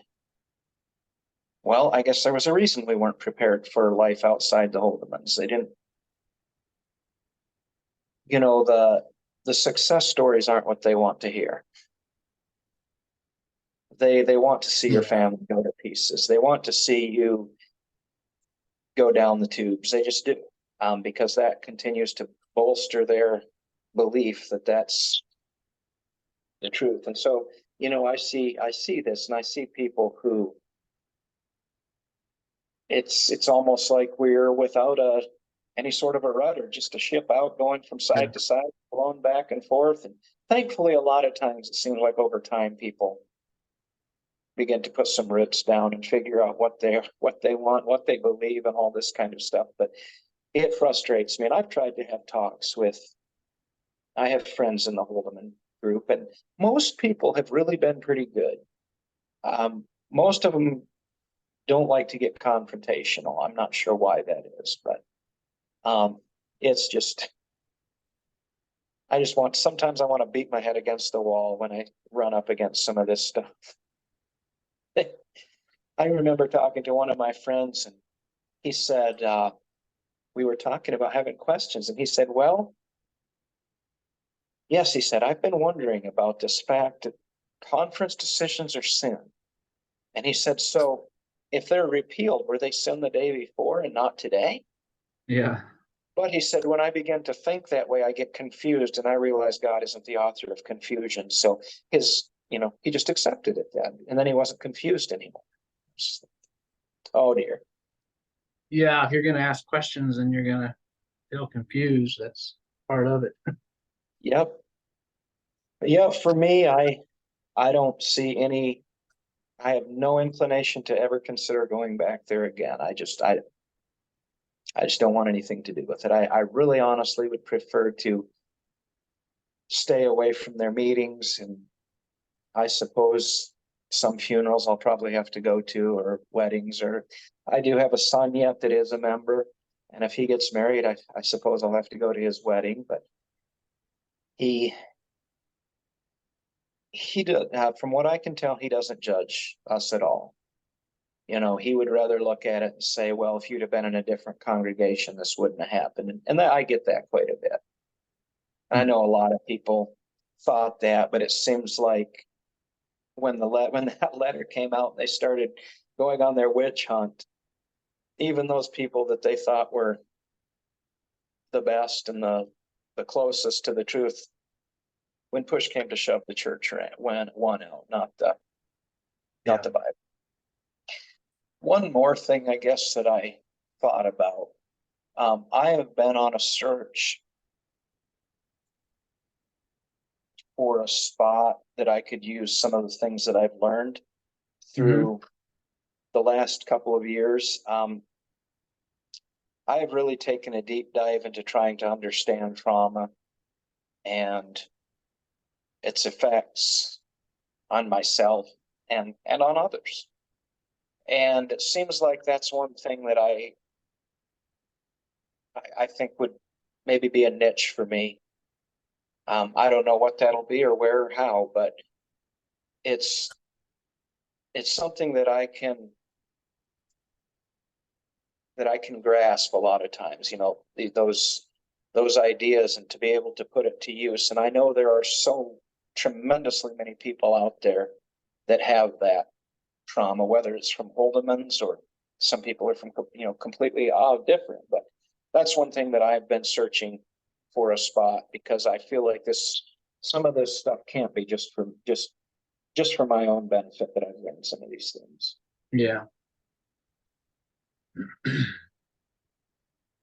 Well, I guess there was a reason we weren't prepared for life outside the Holdemans. They didn't, the success stories aren't what they want to hear. They want to see your family go to pieces. They want to see you go down the tubes. They just do, because that continues to bolster their belief that that's the truth. And so, I see this, and I see people who it's almost like we're without any sort of a rudder, just a ship out going from side to side, blown back and forth. And thankfully, a lot of times it seems like over time people begin to put some roots down and figure out what they want, what they believe, and all this kind of stuff. But it frustrates me. And I've tried to have talks I have friends in the Holdeman group, and most people have really been pretty good. Most of them don't like to get confrontational. I'm not sure why that is, but it's just, sometimes I want to beat my head against the wall when I run up against some of this stuff. I remember talking to one of my friends, and he said, we were talking about having questions, and he said, well, yes, he said, I've been wondering about this fact that conference decisions are sin. And he said, so if they're repealed, were they sin the day before and not today? Yeah. But he said, when I begin to think that way, I get confused, and I realize God isn't the author of confusion. So he just accepted it then, and then he wasn't confused anymore. Oh dear. Yeah, if you're going to ask questions and you're going to feel confused, that's part of it. Yep. Yeah, for me, I don't see I have no inclination to ever consider going back there again. I just don't want anything to do with it. I really honestly would prefer to stay away from their meetings, and I suppose some funerals I'll probably have to go to, or weddings, or I do have a son yet that is a member. And if he gets married, I suppose I'll have to go to his wedding, but he does, from what I can tell, he doesn't judge us at all. He would rather look at it and say, well, if you'd have been in a different congregation, this wouldn't have happened. And I get that quite a bit. I know a lot of people thought that, but it seems like when that letter came out, they started going on their witch hunt. Even those people that they thought were the best and the closest to the truth, when push came to shove, the church won out, not the Bible. One more thing, I guess, that I thought about. I have been on a search for a spot that I could use some of the things that I've learned through the last couple of years. I have really taken a deep dive into trying to understand trauma and its effects on myself and on others. And it seems like that's one thing that I think would maybe be a niche for me. I don't know what that'll be or where or how, but it's something that I can grasp a lot of times, those ideas, and to be able to put it to use. And I know there are so tremendously many people out there that have that trauma, whether it's from Holdemans or some people are from, completely different. But that's one thing that I've been searching for a spot, because I feel like some of this stuff can't be just for my own benefit that I've learned some of these things. Yeah.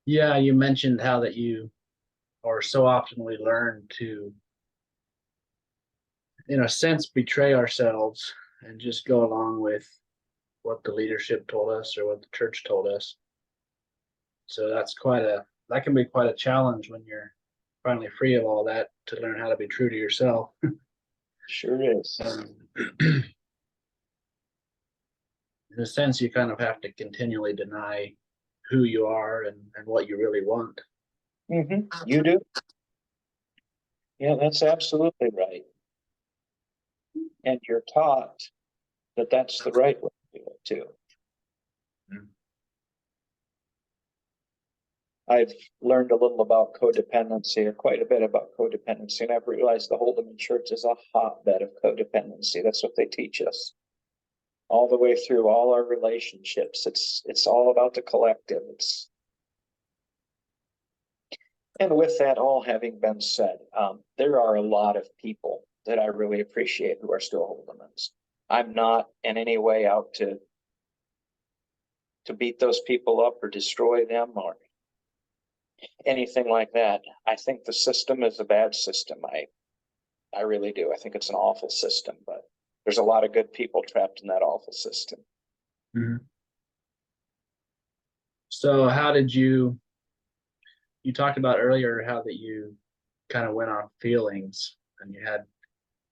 Yeah, you mentioned how that you, or so often we learn to, in a sense, betray ourselves and just go along with what the leadership told us or what the church told us. So that can be quite a challenge when you're finally free of all that, to learn how to be true to yourself. Sure is. In a sense, you kind of have to continually deny who you are and what you really want. You do. Yeah, that's absolutely right. And you're taught that that's the right way to do it too. Mm. I've learned a little about codependency, or quite a bit about codependency, and I've realized the Holdeman Church is a hotbed of codependency. That's what they teach us all the way through all our relationships. It's all about the collective. And with that all having been said, there are a lot of people that I really appreciate who are still Holdemans. I'm not in any way out to beat those people up or destroy them or anything like that. I think the system is a bad system. I really do. I think it's an awful system, but there's a lot of good people trapped in that awful system. Mm-hmm. So how did you talked about earlier how that you kind of went on feelings, and you had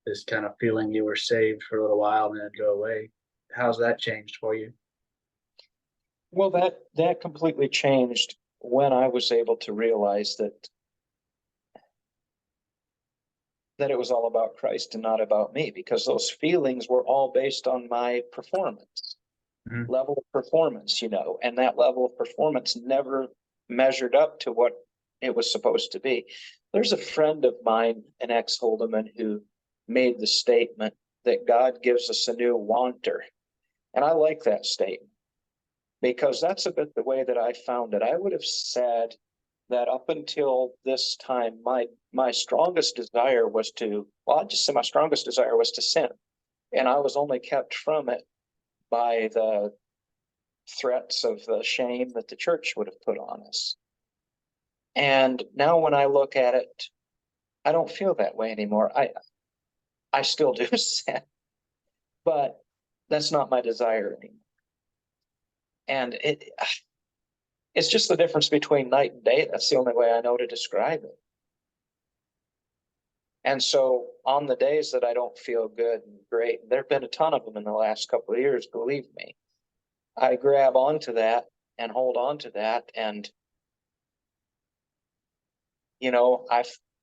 this kind of feeling you were saved for a little while and then it'd go away. How's that changed for you? Well, that completely changed when I was able to realize that it was all about Christ and not about me, because those feelings were all based on my performance, level of performance, and that level of performance never measured up to what it was supposed to be. There's a friend of mine, an ex-Holdeman, who made the statement that God gives us a new wanter. And I like that statement, because that's a bit the way that I found it. I would have said that up until this time, my strongest desire was I'd just say my strongest desire was to sin. And I was only kept from it by the threats of the shame that the church would have put on us. And now when I look at it, I don't feel that way anymore. I still do sin, but that's not my desire anymore. And it's just the difference between night and day. That's the only way I know to describe it. And so on the days that I don't feel good and great, there've been a ton of them in the last couple of years, believe me, I grab onto that and hold on to that. And,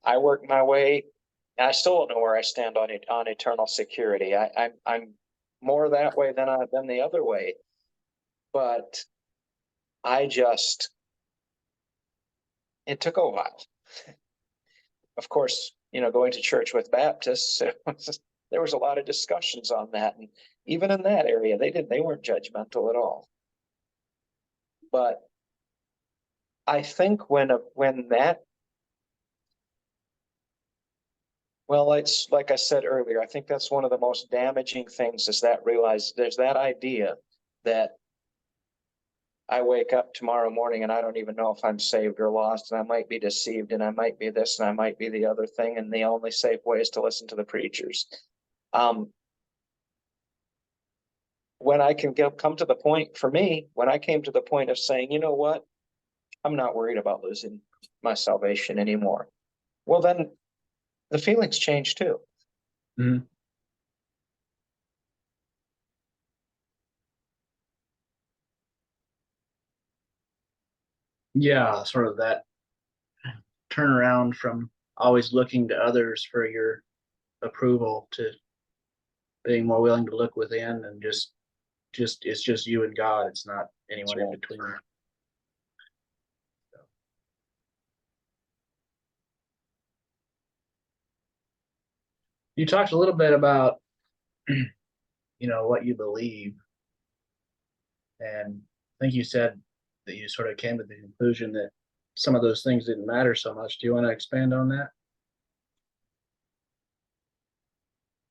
I work my way, and I still don't know where I stand on eternal security. I'm more that way than I've been the other way. But it took a while. Of course, going to church with Baptists, there was a lot of discussions on that. And even in that area, they weren't judgmental at all. But I think when that, well, it's like I said earlier, I think that's one of the most damaging things, is that there's that idea that I wake up tomorrow morning and I don't even know if I'm saved or lost, and I might be deceived, and I might be this and I might be the other thing, and the only safe way is to listen to the preachers. When I can come to the point, for me, when I came to the point of saying, you know what, I'm not worried about losing my salvation anymore, well, then the feelings change too. Mm-hmm. Yeah, sort of that turnaround from always looking to others for your approval to being more willing to look within, and just it's just you and God. It's not anyone in between. So. You talked a little bit about what you believe, and I think you said that you sort of came to the conclusion that some of those things didn't matter so much. Do you want to expand on that?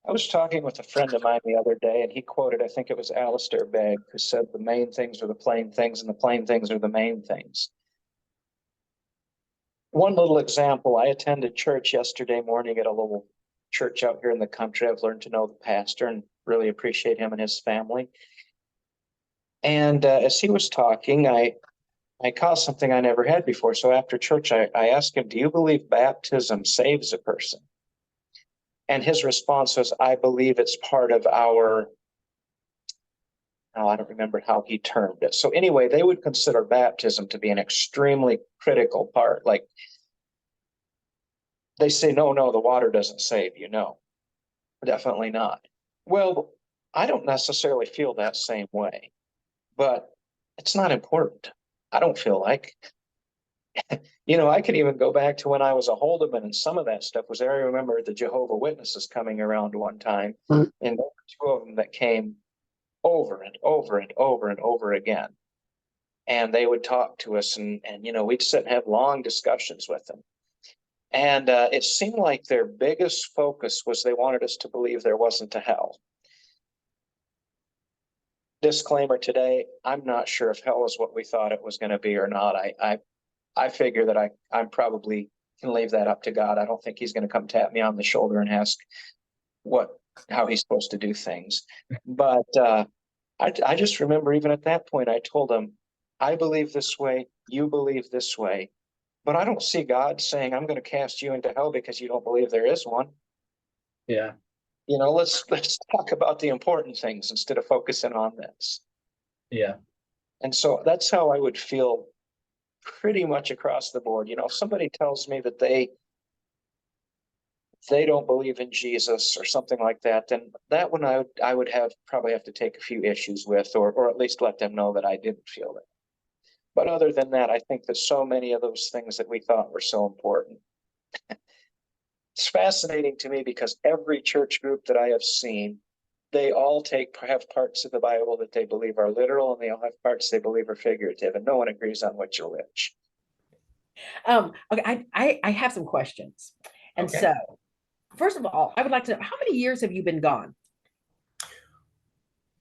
I was talking with a friend of mine the other day, and he quoted, I think it was Alistair Begg, who said, the main things are the plain things, and the plain things are the main things. One little example, I attended church yesterday morning at a little church out here in the country. I've learned to know the pastor and really appreciate him and his family. And as he was talking, I caught something I never had before. So after church, I asked him, do you believe baptism saves a person? And his response was, I believe it's part of our, I don't remember how he termed it. So anyway, they would consider baptism to be an extremely critical part. Like they say, no, the water doesn't save you. No, definitely not. Well, I don't necessarily feel that same way, but it's not important. I don't feel like, I can even go back to when I was a Holdeman and some of that stuff was there. I remember the Jehovah's Witnesses coming around one time, and there were two of them that came over and over and over and over again. And they would talk to us and we'd sit and have long discussions with them. And it seemed like their biggest focus was they wanted us to believe there wasn't a hell. Disclaimer today, I'm not sure if hell is what we thought it was going to be or not. I figure that I probably can leave that up to God. I don't think he's going to come tap me on the shoulder and ask how he's supposed to do things. But I just remember even at that point, I told him, I believe this way, you believe this way, but I don't see God saying, I'm going to cast you into hell because you don't believe there is one. Yeah. Let's talk about the important things instead of focusing on this. Yeah. And so that's how I would feel pretty much across the board. If somebody tells me that they don't believe in Jesus or something like that, then that one I would probably have to take a few issues with, or at least let them know that I didn't feel it. But other than that, I think that so many of those things that we thought were so important. It's fascinating to me because every church group that I have seen, they all have parts of the Bible that they believe are literal, and they all have parts they believe are figurative, and no one agrees on which are which. Okay, I have some questions. And Okay. so, first of all, I would like to know, how many years have you been gone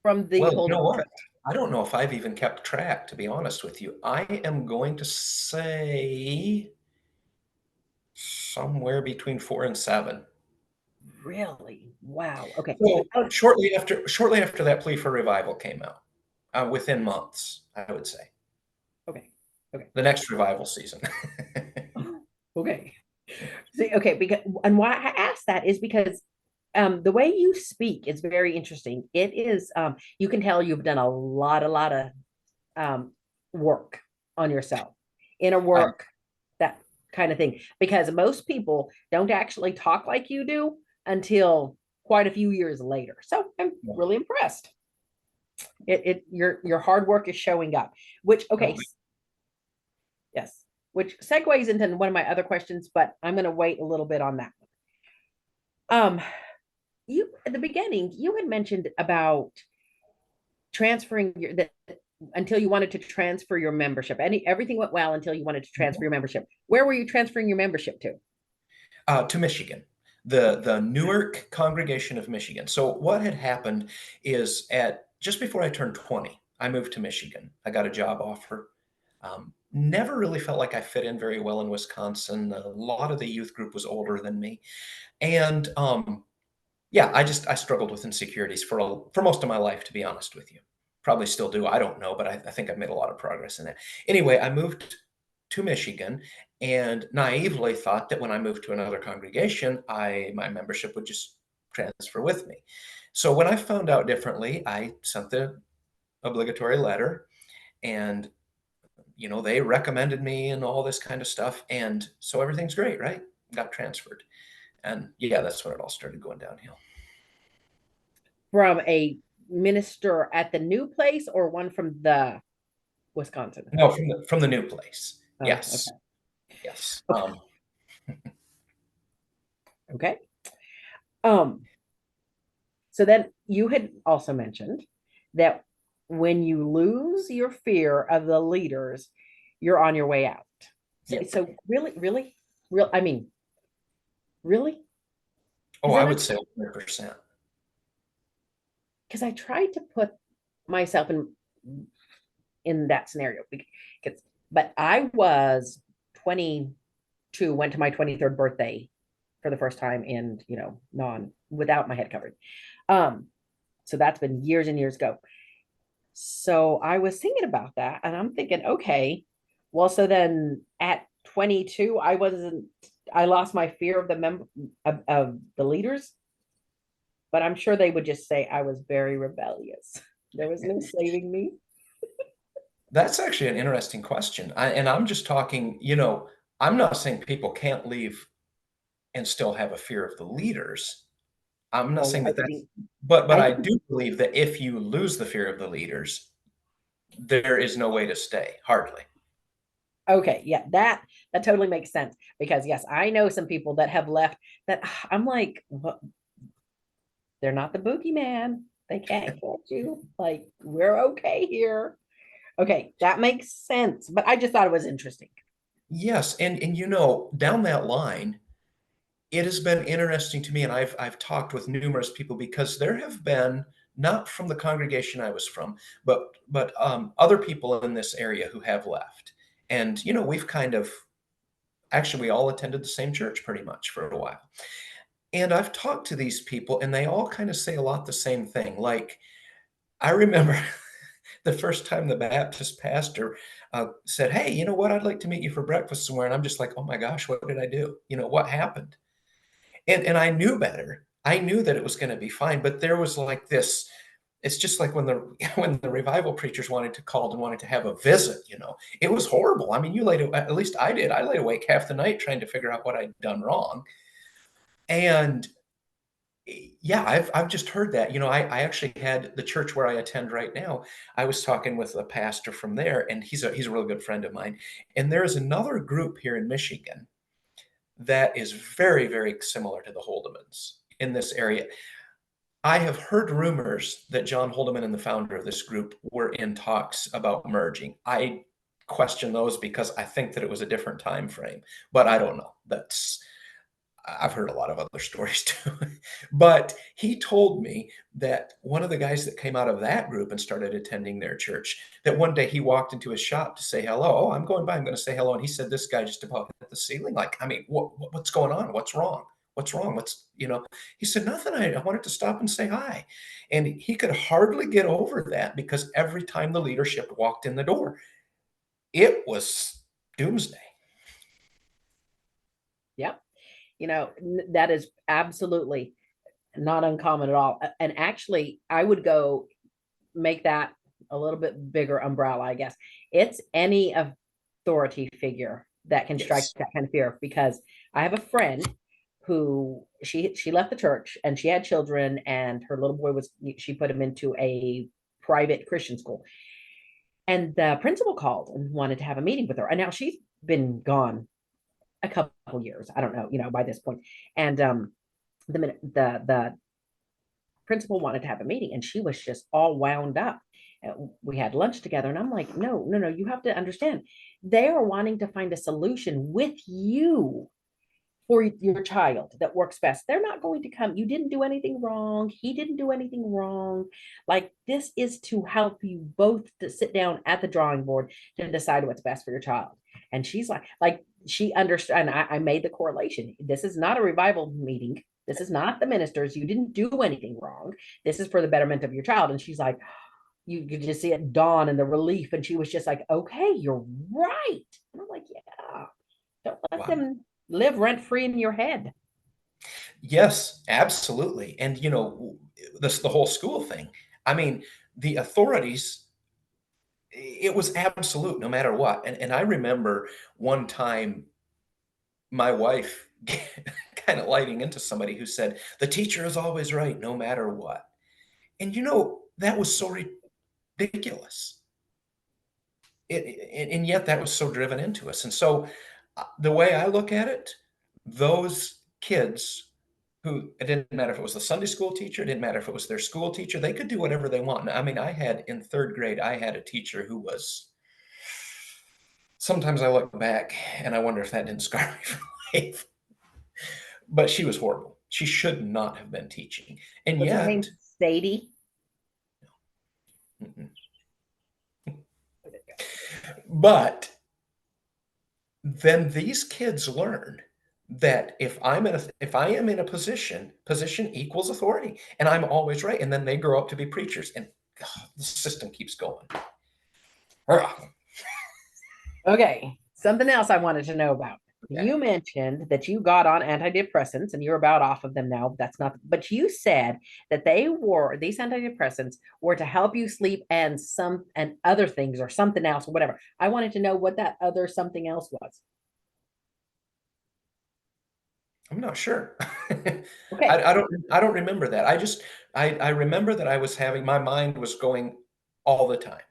from the Well, whole you know what? trip? I don't know if I've even kept track, to be honest with you. I am going to say somewhere between 4 and 7. Really? Wow. Okay. So Oh, shortly after that plea for revival came out, within months, I would say. okay. Okay. The next revival season. Okay. See, okay, and why I asked that is because the way you speak is very interesting. It is you can tell you've done a lot of work on yourself, inner work, that kind of thing. Because most people don't actually talk like you do until quite a few years later. So I'm really impressed. Your hard work is showing up. Which yes, which segues into one of my other questions, but I'm going to wait a little bit on that one. You at the beginning, you had mentioned about transferring until you wanted to transfer your membership. Everything went well until you wanted to transfer your membership. Where were you transferring your membership to? To Michigan, the Newark congregation of Michigan. So what had happened is just before I turned 20, I moved to Michigan. I got a job offer. Never really felt like I fit in very well in Wisconsin. A lot of the youth group was older than me. And I struggled with insecurities for most of my life, to be honest with you. Probably still do. I don't know, but I think I've made a lot of progress in that. Anyway, I moved to Michigan and naively thought that when I moved to another congregation, my membership would just transfer with me. So when I found out differently, I sent the obligatory letter, and they recommended me and all this kind of stuff. And so everything's great, right? Got transferred. And that's when it all started going downhill. From a minister at the new place or one from the Wisconsin? No, from the new place. Oh, Yes. okay. Yes. Okay. So then you had also mentioned that when you lose your fear of the leaders, you're on your way out. So, Yeah. so really, really, real. I mean, really, Oh, is I that would not? say 100%. Because I tried to put myself in that scenario because, but I was 22, went to my 23rd birthday for the first time in, without my head covered. Um, so that's been years and years ago. So I was thinking about that and I'm thinking, okay, well, so then at 22, I lost my fear of of the leaders, but I'm sure they would just say I was very rebellious. There was no saving me. That's actually an interesting question. And I'm just talking, I'm not saying people can't leave and still have a fear of the leaders. I'm not Well, saying I that that's, think but I I think do believe that if you lose the fear of the leaders, there is no way to stay, hardly. okay, yeah, that totally makes sense because yes, I know some people that have left that I'm like, what? They're not the boogeyman. They can't catch you. Like, we're okay here. Okay, that makes sense. But I just thought it was interesting. Yes, and down that line, it has been interesting to me, and I've talked with numerous people because there have been, not from the congregation I was from, but other people in this area who have left. And we've kind of, actually we all attended the same church pretty much for a while. And I've talked to these people and they all kind of say a lot the same thing. Like, I remember the first time the Baptist pastor said, "Hey, you know what? I'd like to meet you for breakfast somewhere." And I'm just like, "Oh my gosh, what did I do? What happened?" And I knew better. I knew that it was going to be fine, but there was like this. It's just like when the when the revival preachers wanted to have a visit. It was horrible. I mean, at least I did. I laid awake half the night trying to figure out what I'd done wrong. And yeah, I've just heard that. I actually had the church where I attend right now. I was talking with a pastor from there, and he's a real good friend of mine. And there is another group here in Michigan that is very, very similar to the Holdemans in this area. I have heard rumors that John Holdeman and the founder of this group were in talks about merging. I question those because I think that it was a different time frame, but I don't know. I've heard a lot of other stories too. But he told me that one of the guys that came out of that group and started attending their church, that one day he walked into his shop to say hello. Oh, I'm going by, I'm going to say hello. And he said, this guy just about hit the ceiling. Like, I mean, what's going on? What's wrong? What's wrong? He said, nothing. I wanted to stop and say hi. And he could hardly get over that because every time the leadership walked in the door, it was doomsday. Yep. That is absolutely not uncommon at all. And actually, I would go make that a little bit bigger umbrella, I guess. It's any authority figure that can strike Yes. that kind of fear because I have a friend who she left the church and she had children and her little boy she put him into a private Christian school. And the principal called and wanted to have a meeting with her. And now she's been gone a couple years. I don't know, by this point. And the minute the principal wanted to have a meeting and she was just all wound up. We had lunch together and I'm like, no, no, no, you have to understand. They are wanting to find a solution with you for your child that works best. They're not going to come. You didn't do anything wrong. He didn't do anything wrong. Like, this is to help you both to sit down at the drawing board to decide what's best for your child. And she's like she understood. And I made the correlation. This is not a revival meeting. This is not the ministers. You didn't do anything wrong. This is for the betterment of your child. And she's like, you could just see it dawn and the relief. And she was just like, okay, you're right. And I'm like, yeah, don't let Wow. them live rent free in your head. Yes, absolutely. And the whole school thing. I mean, the authorities, it was absolute no matter what. And I remember one time my wife kind of lighting into somebody who said, the teacher is always right no matter what. And that was so ridiculous. And yet that was so driven into us. And so the way I look at it, those kids who, it didn't matter if it was the Sunday school teacher, it didn't matter if it was their school teacher, they could do whatever they want. I mean, I had in third grade, I had a teacher who was sometimes I look back and I wonder if that didn't scar me for life. But she was horrible. She should not have been teaching. And Was her name yet, Sadie? mm-mm. But then these kids learn that if I am in a position equals authority, and I'm always right. And then they grow up to be preachers, and the system keeps going. Ugh. Okay, something else I wanted to know about. Okay. You mentioned that you got on antidepressants and you're about off of them now. That's not, but you said that these antidepressants were to help you sleep and other things or something else or whatever. I wanted to know what that other something else was. I'm not sure. Okay. I don't remember that. I remember that I was having my mind was going all the time.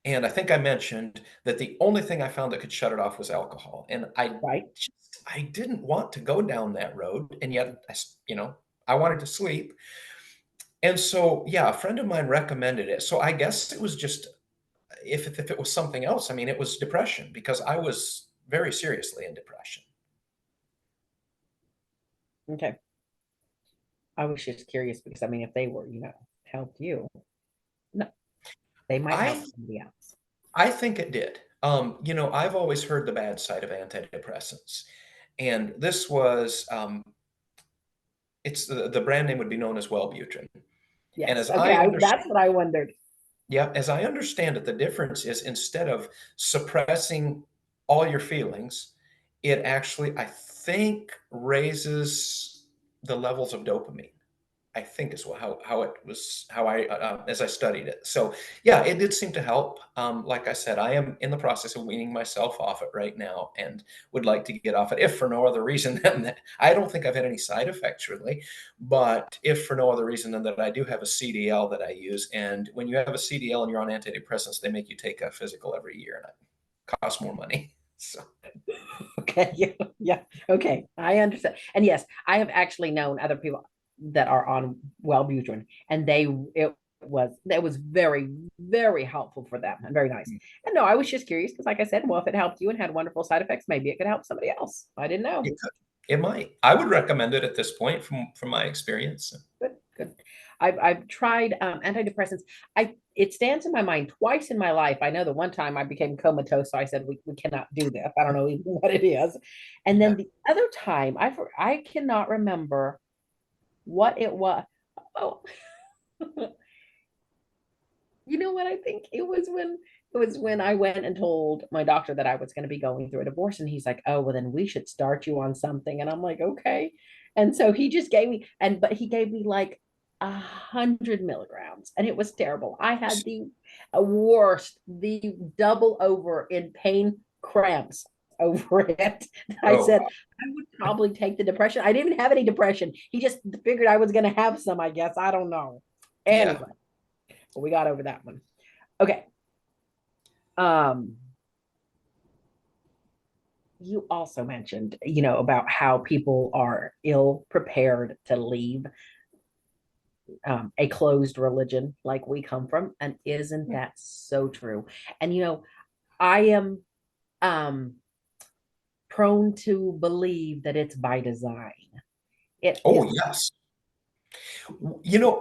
And I think I mentioned that the only thing I found that could shut it off was alcohol. And Right. I didn't want to go down that road. And yet, I wanted to sleep. And so, yeah, a friend of mine recommended it. So I guess it was just, if it was something else, I mean, it was depression because I was very seriously in depression. Okay. I was just curious because I mean, if they were, helped you, no, they might help I somebody else. I think it did. I've always heard the bad side of antidepressants. And this was it's the brand name would be known as Wellbutrin. And Yes. Okay. That's what I wondered. as I understand it, the difference is instead of suppressing all your feelings, it actually, I think, raises the levels of dopamine. I think is how it was how I as I studied it. So yeah, it did seem to help. Like I said, I am in the process of weaning myself off it right now, and would like to get off it if for no other reason than that. I don't think I've had any side effects really, but if for no other reason than that I do have a CDL that I use, and when you have a CDL and you're on antidepressants, they make you take a physical every year, and it costs more money. So Okay. Yeah. Yeah. Okay. I understand. And yes, I have actually known other people that are on Wellbutrin, and it was very, very helpful for them and very nice. And no, I was just curious because, like I said, well, if it helped you and had wonderful side effects, maybe it could help somebody else. I didn't know. it could, it might. I would recommend it at this point from my experience. Good, good. I've tried antidepressants. It stands in my mind twice in my life. I know the one time I became comatose, so I said we cannot do this. I don't know even what it is. And Yeah. then the other time, I cannot remember what it was. Oh, you know what I think? It was when I went and told my doctor that I was going to be going through a divorce, and he's like, "Oh, well, then we should start you on something." And I'm like, "Okay." And so he just gave me, but he gave me like 100 milligrams, and it was terrible. I had the worst, the double over in pain cramps over it. I Oh, said I would probably take the depression. I didn't have any depression. He just figured I was going to have some, I guess. I don't know. yeah. Anyway, we got over that one. Okay. Um, you also mentioned, about how people are ill prepared to leave a closed religion like we come from. And isn't that so true? And, I am um, prone to believe that it's by design. It Oh, is. yes.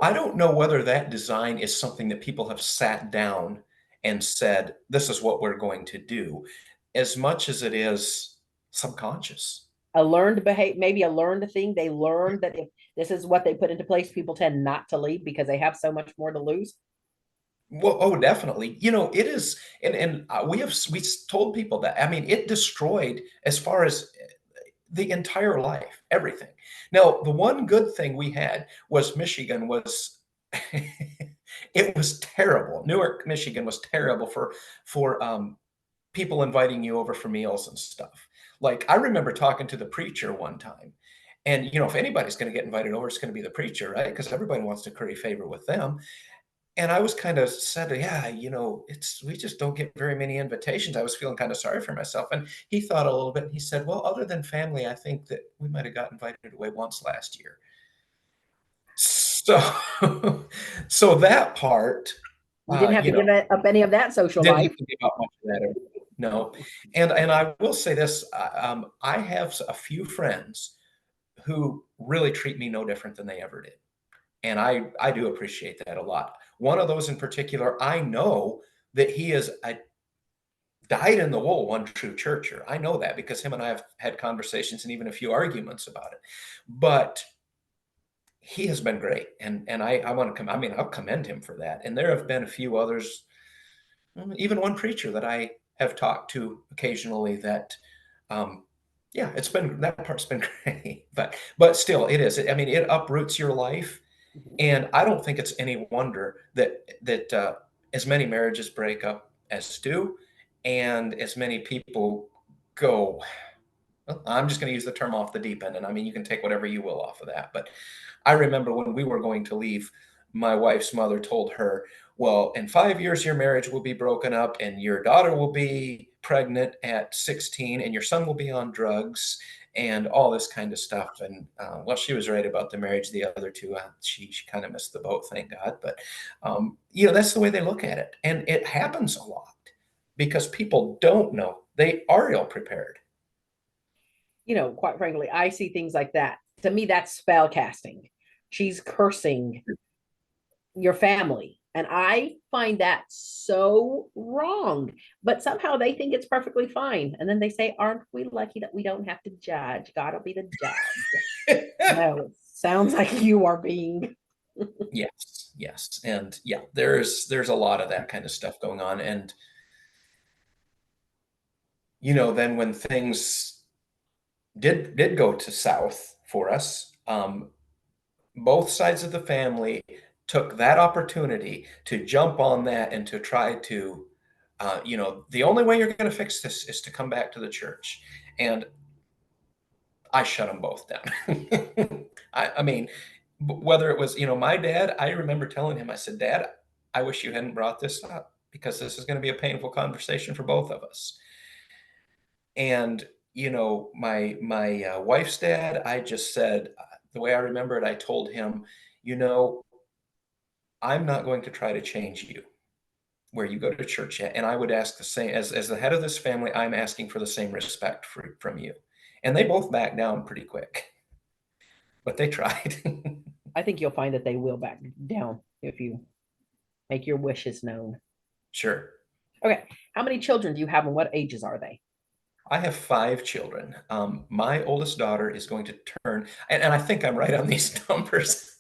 I don't know whether that design is something that people have sat down and said, this is what we're going to do, as much as it is subconscious. A learned behavior, maybe a learned thing. They learned that if this is what they put into place, people tend not to leave because they have so much more to lose. Well, oh, definitely. It is, and we told people that. I mean, it destroyed as far as the entire life, everything. Now, the one good thing we had was Michigan was it was terrible. Newark, Michigan was terrible for people inviting you over for meals and stuff. Like I remember talking to the preacher one time, and if anybody's going to get invited over, it's going to be the preacher, right? Because everybody wants to curry favor with them. And I was kind of said, yeah, it's we just don't get very many invitations. I was feeling kind of sorry for myself. And he thought a little bit and he said, well, other than family, I think that we might have got invited away once last year. So so that part, You didn't have to give up any of that social didn't life. have to give up much of that. no. And I will say this, I have a few friends who really treat me no different than they ever did. And I do appreciate that a lot. One of those in particular, I know that he is a dyed in the wool one true churcher. I know that because him and I have had conversations and even a few arguments about it. But he has been great, and I want to come. I mean, I'll commend him for that. And there have been a few others, even one preacher that I have talked to occasionally. That, yeah, it's been that part's been great. But still, it is. I mean, it uproots your life, and I don't think it's any wonder that as many marriages break up as do, and as many people go. Well, I'm just going to use the term off the deep end, and I mean you can take whatever you will off of that, but I remember when we were going to leave, my wife's mother told her, well, in 5 years, your marriage will be broken up and your daughter will be pregnant at 16 and your son will be on drugs and all this kind of stuff. And well, she was right about the marriage. The other two, she kind of missed the boat, thank God. But, that's the way they look at it. And it happens a lot because people don't know. They are ill prepared. Quite frankly, I see things like that. To me, that's spell casting. She's cursing your family. And I find that so wrong. But somehow they think it's perfectly fine. And then they say, aren't we lucky that we don't have to judge? God will be the judge. No, it sounds like you are being. Yes. And yeah, there's a lot of that kind of stuff going on. And, then when things did go to south for us, both sides of the family took that opportunity to jump on that and to try to, the only way you're going to fix this is to come back to the church. And I shut them both down. I mean, whether it was, my dad, I remember telling him, I said, Dad, I wish you hadn't brought this up because this is going to be a painful conversation for both of us. And, my wife's dad, I just said, the way I remember it, I told him, I'm not going to try to change you where you go to church yet. And I would ask the same as the head of this family, I'm asking for the same respect from you. And they both backed down pretty quick, but they tried. I think you'll find that they will back down if you make your wishes known. Sure. Okay. How many children do you have and what ages are they? I have 5 children. My oldest daughter is going to turn, and I think I'm right on these numbers.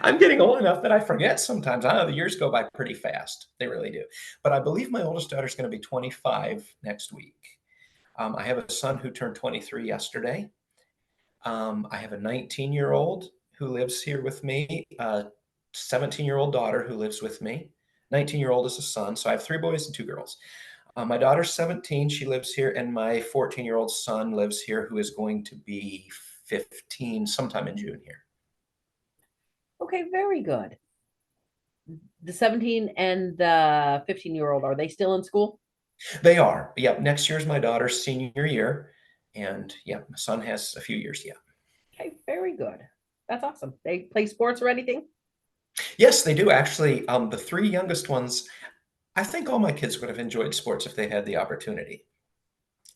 I'm getting old enough that I forget sometimes. I know the years go by pretty fast. They really do. But I believe my oldest daughter is going to be 25 next week. I have a son who turned 23 yesterday. I have a 19-year-old who lives here with me, a 17-year-old daughter who lives with me. 19-year-old is a son. So I have 3 boys and 2 girls. My daughter's 17. She lives here. And my 14-year-old son lives here, who is going to be 15 sometime in June here. Okay, very good. The 17 and the 15-year-old, are they still in school? They are. Yep. Next year's my daughter's senior year. And yeah, my son has a few years yet. Okay, very good. That's awesome. They play sports or anything? Yes, they do actually. The 3 youngest ones, I think all my kids would have enjoyed sports if they had the opportunity.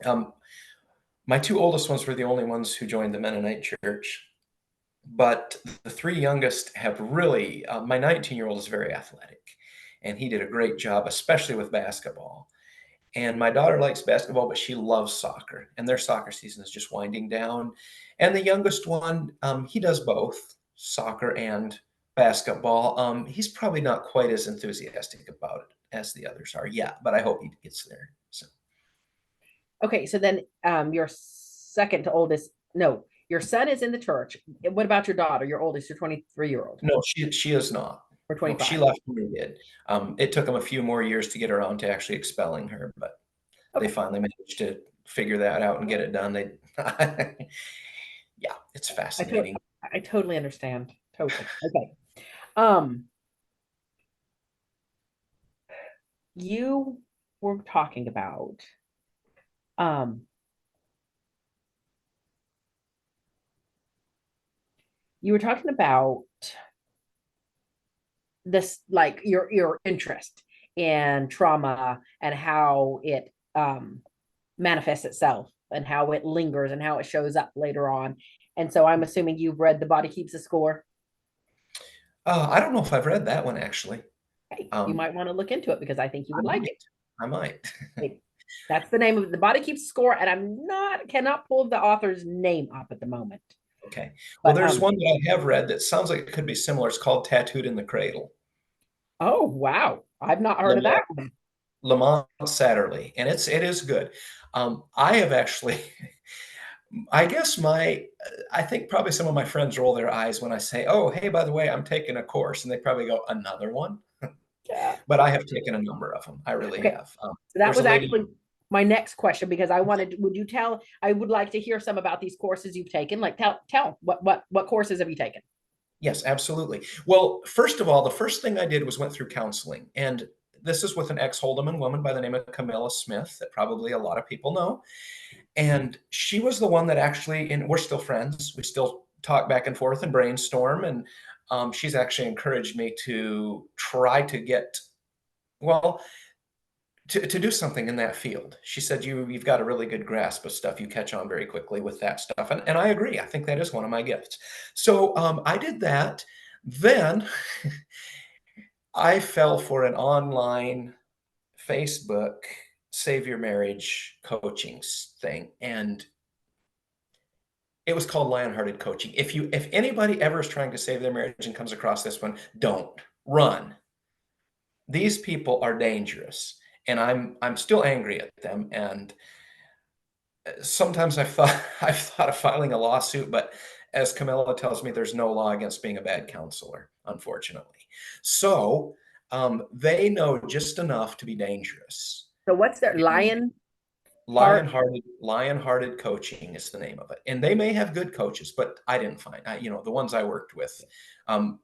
My 2 oldest ones were the only ones who joined the Mennonite church, but the 3 youngest have really, my 19-year-old is very athletic, and he did a great job, especially with basketball. And my daughter likes basketball, but she loves soccer, and their soccer season is just winding down. And the youngest one, he does both soccer and basketball. He's probably not quite as enthusiastic about it as the others are yet, but I hope he gets there. So. Okay, so then your second to oldest, no, your son is in the church. What about your daughter, your oldest, your 23-year-old? No, she is not. Or No, she 25? left when we did. It took them a few more years to get around to actually expelling her, but they Okay. finally managed to figure that out and get it done. They, yeah, it's fascinating. I totally understand. Totally. Okay. Um, you were talking about you were talking about this, like your interest in trauma and how it manifests itself and how it lingers and how it shows up later on. And so I'm assuming you've read The Body Keeps a Score. I don't know if I've read that one actually. Hey, you might want to look into it because I think you would like it. I might. That's the name of it. The Body Keeps Score, and cannot pull the author's name up at the moment. Okay. Well, But there's one that I have read that sounds like it could be similar. It's called Tattooed in the Cradle. oh wow, I've not heard of that one. Lamont Satterley, and it is good. I have actually, I guess I think probably some of my friends roll their eyes when I say, "Oh, hey, by the way, I'm taking a course," and they probably go, "Another one?" Yeah. But I have taken a number of them. I really have. So that There's was a lady. actually my next question because I would like to hear some about these courses you've taken. Like tell what courses have you taken? Yes, absolutely. Well, first of all, the first thing I did was went through counseling, and this is with an ex-Holdeman woman by the name of Camilla Smith that probably a lot of people know. And she was the one that actually, and we're still friends. We still talk back and forth and brainstorm. And she's actually encouraged me to try to get, well, to do something in that field. She said, you've got a really good grasp of stuff. You catch on very quickly with that stuff. And I agree. I think that is one of my gifts. So I did that. Then I fell for an online Facebook Save Your Marriage coaching thing. And it was called Lionhearted Coaching. If anybody ever is trying to save their marriage and comes across this one, don't run. These people are dangerous, and I'm still angry at them. And sometimes I've thought of filing a lawsuit, but as Camilla tells me, there's no law against being a bad counselor, unfortunately. So they know just enough to be dangerous. So what's their Lionhearted Coaching is the name of it. And they may have good coaches, but I didn't find, the ones I worked with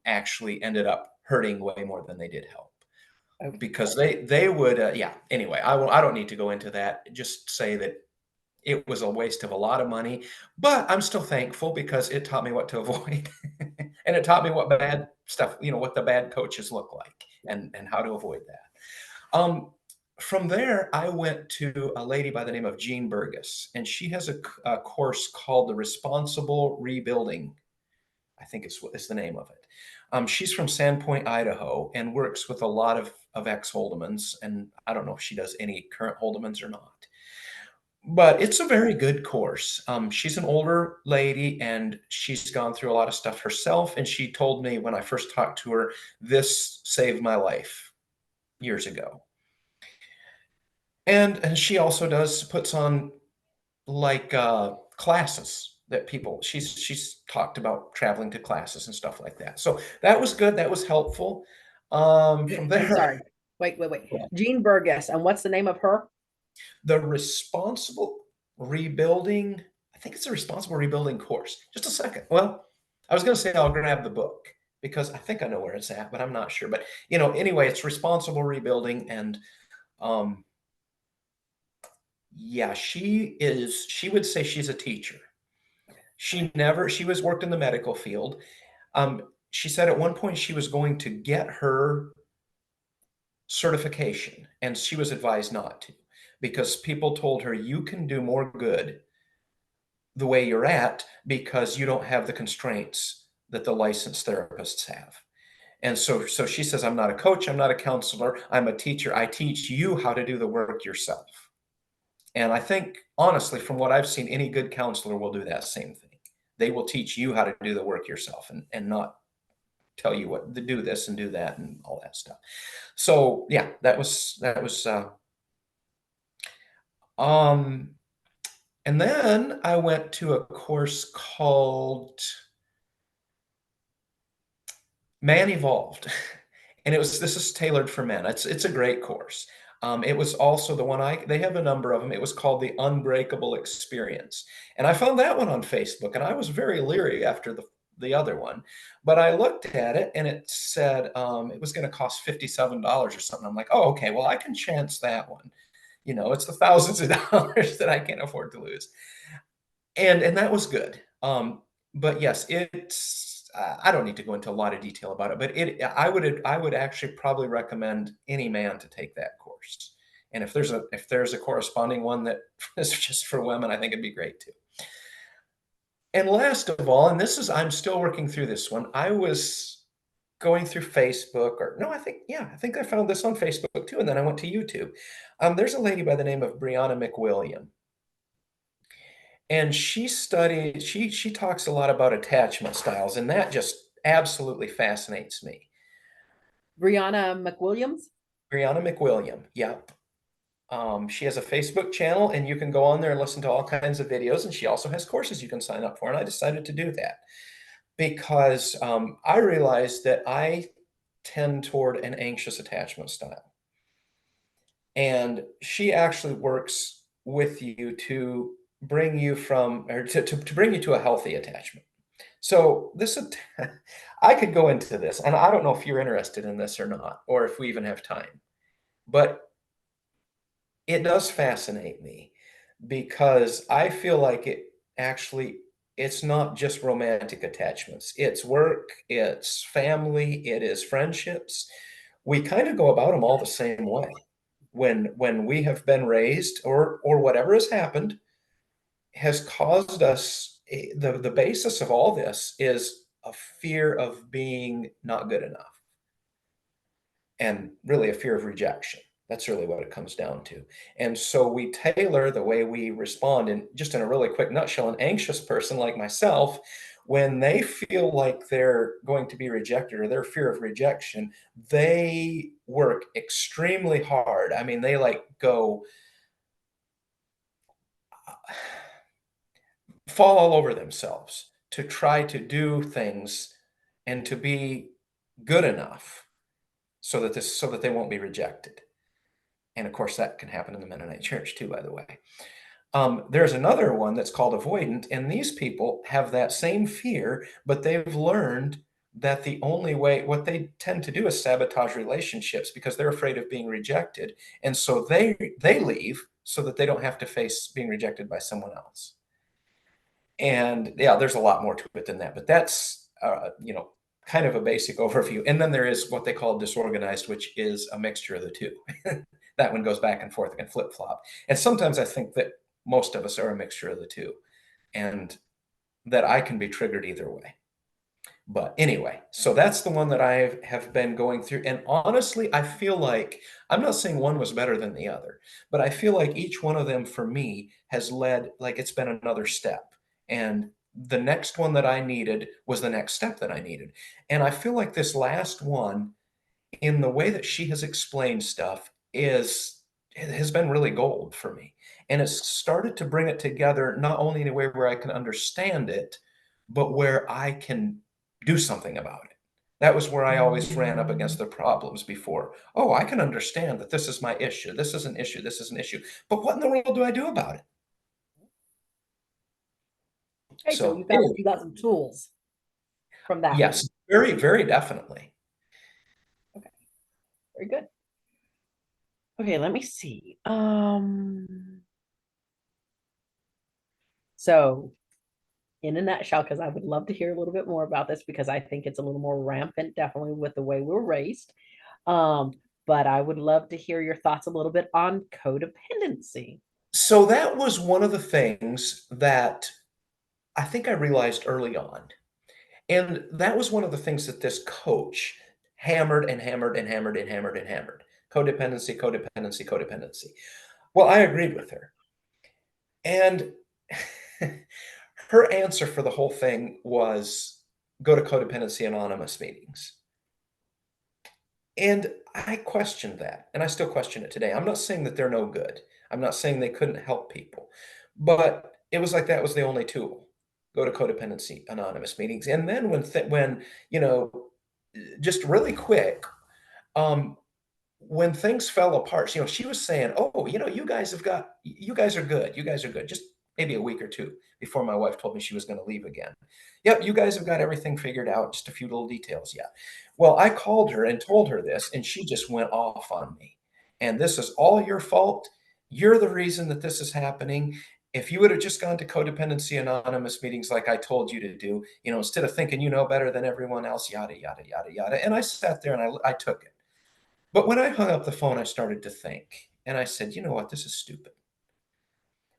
actually ended up hurting way more than they did help. Okay. Because they would, anyway, I don't need to go into that. Just say that it was a waste of a lot of money, but I'm still thankful because it taught me what to avoid. And it taught me what bad stuff, what the bad coaches look like and how to avoid that. From there, I went to a lady by the name of Jean Burgess, and she has a course called The Responsible Rebuilding. I think is the name of it. She's from Sandpoint, Idaho, and works with a lot of ex-Holdemans, and I don't know if she does any current Holdemans or not. But it's a very good course. She's an older lady, and she's gone through a lot of stuff herself, and she told me when I first talked to her, this saved my life years ago. And she also puts on like classes that she's talked about traveling to classes and stuff like that. So that was good. That was helpful. From there, I'm sorry. Wait. Jean Burgess. And what's the name of her? The Responsible Rebuilding. I think it's a Responsible Rebuilding course. Just a second. Well, I was going to say I'll grab the book because I think I know where it's at, but I'm not sure. But anyway, it's Responsible Rebuilding, and yeah, she would say she's a teacher. She was worked in the medical field. She said at one point she was going to get her certification, and she was advised not to because people told her you can do more good the way you're at because you don't have the constraints that the licensed therapists have. And so she says, I'm not a coach, I'm not a counselor, I'm a teacher. I teach you how to do the work yourself. And I think, honestly, from what I've seen, any good counselor will do that same thing. They will teach you how to do the work yourself and not tell you what to do this and do that and all that stuff. So yeah, that was and then I went to a course called Man Evolved. And this is tailored for men. It's a great course. It was also the one they have a number of them. It was called The Unbreakable Experience. And I found that one on Facebook, and I was very leery after the other one. But I looked at it, and it said it was going to cost $57 or something. I'm like, oh, okay, well, I can chance that one. It's the thousands of dollars that I can't afford to lose. And that was good. But yes, I don't need to go into a lot of detail about it, but I would actually probably recommend any man to take that course. And if there's a corresponding one that is just for women, I think it'd be great too. And last of all, and I'm still working through this one. I was going through Facebook, or no, I think I found this on Facebook too, and then I went to YouTube. There's a lady by the name of Brianna McWilliam, and she talks a lot about attachment styles, and that just absolutely fascinates me. Brianna McWilliams. Brianna McWilliam, yep. She has a Facebook channel, and you can go on there and listen to all kinds of videos, and she also has courses you can sign up for, and I decided to do that because I realized that I tend toward an anxious attachment style. And she actually works with you to bring you to bring you to a healthy attachment. So I could go into this, and I don't know if you're interested in this or not, or if we even have time, but it does fascinate me because I feel like it's not just romantic attachments. It's work, it's family, it is friendships. We kind of go about them all the same way. When we have been raised, or whatever has happened has caused us, the basis of all this is a fear of being not good enough, and really a fear of rejection. That's really what it comes down to. And so we tailor the way we respond. And just in a really quick nutshell, an anxious person like myself, when they feel like they're going to be rejected, or their fear of rejection, they work extremely hard. I mean, they like go fall all over themselves to try to do things and to be good enough so that they won't be rejected. And of course, that can happen in the Mennonite church too, by the way. There's another one that's called avoidant, and these people have that same fear, but they've learned that the only way, what they tend to do is sabotage relationships because they're afraid of being rejected. And so they leave so that they don't have to face being rejected by someone else. And yeah, there's a lot more to it than that, but that's, kind of a basic overview. And then there is what they call disorganized, which is a mixture of the two. That one goes back and forth and flip flop. And sometimes I think that most of us are a mixture of the two, and that I can be triggered either way. But anyway, so that's the one that I have been going through. And honestly, I feel like, I'm not saying one was better than the other, but I feel like each one of them for me has led, like it's been another step. And the next one that I needed was the next step that I needed. And I feel like this last one, in the way that she has explained stuff, has been really gold for me. And it's started to bring it together, not only in a way where I can understand it, but where I can do something about it. That was where I always ran up against the problems before. Oh, I can understand that this is my issue. This is an issue. This is an issue. But what in the world do I do about it? Okay, so So you got some tools from that yes, one. very, very definitely. Okay, very good. Okay, let me see. So in a nutshell, because I would love to hear a little bit more about this because I think it's a little more rampant, definitely with the way we were raised. But I would love to hear your thoughts a little bit on codependency. So that was one of the things that I think I realized early on. And that was one of the things that this coach hammered and hammered and hammered and hammered and hammered. Codependency, codependency, codependency. Well, I agreed with her. And her answer for the whole thing was go to Codependency Anonymous meetings. And I questioned that, and I still question it today. I'm not saying that they're no good. I'm not saying they couldn't help people, but it was like that was the only tool. Go to Codependency Anonymous meetings. And then when just really quick, um, when things fell apart, she was saying, "Oh, you guys are good. You guys are good." Just maybe a week or two before my wife told me she was going to leave again. Yep, you guys have got everything figured out. Just a few little details. Yeah. Well, I called her and told her this, and she just went off on me. And this is all your fault. You're the reason that this is happening. If you would have just gone to Codependency Anonymous meetings like I told you to do, instead of thinking you know better than everyone else, yada, yada, yada, yada. And I sat there and I took it. But when I hung up the phone, I started to think. And I said, you know what? This is stupid.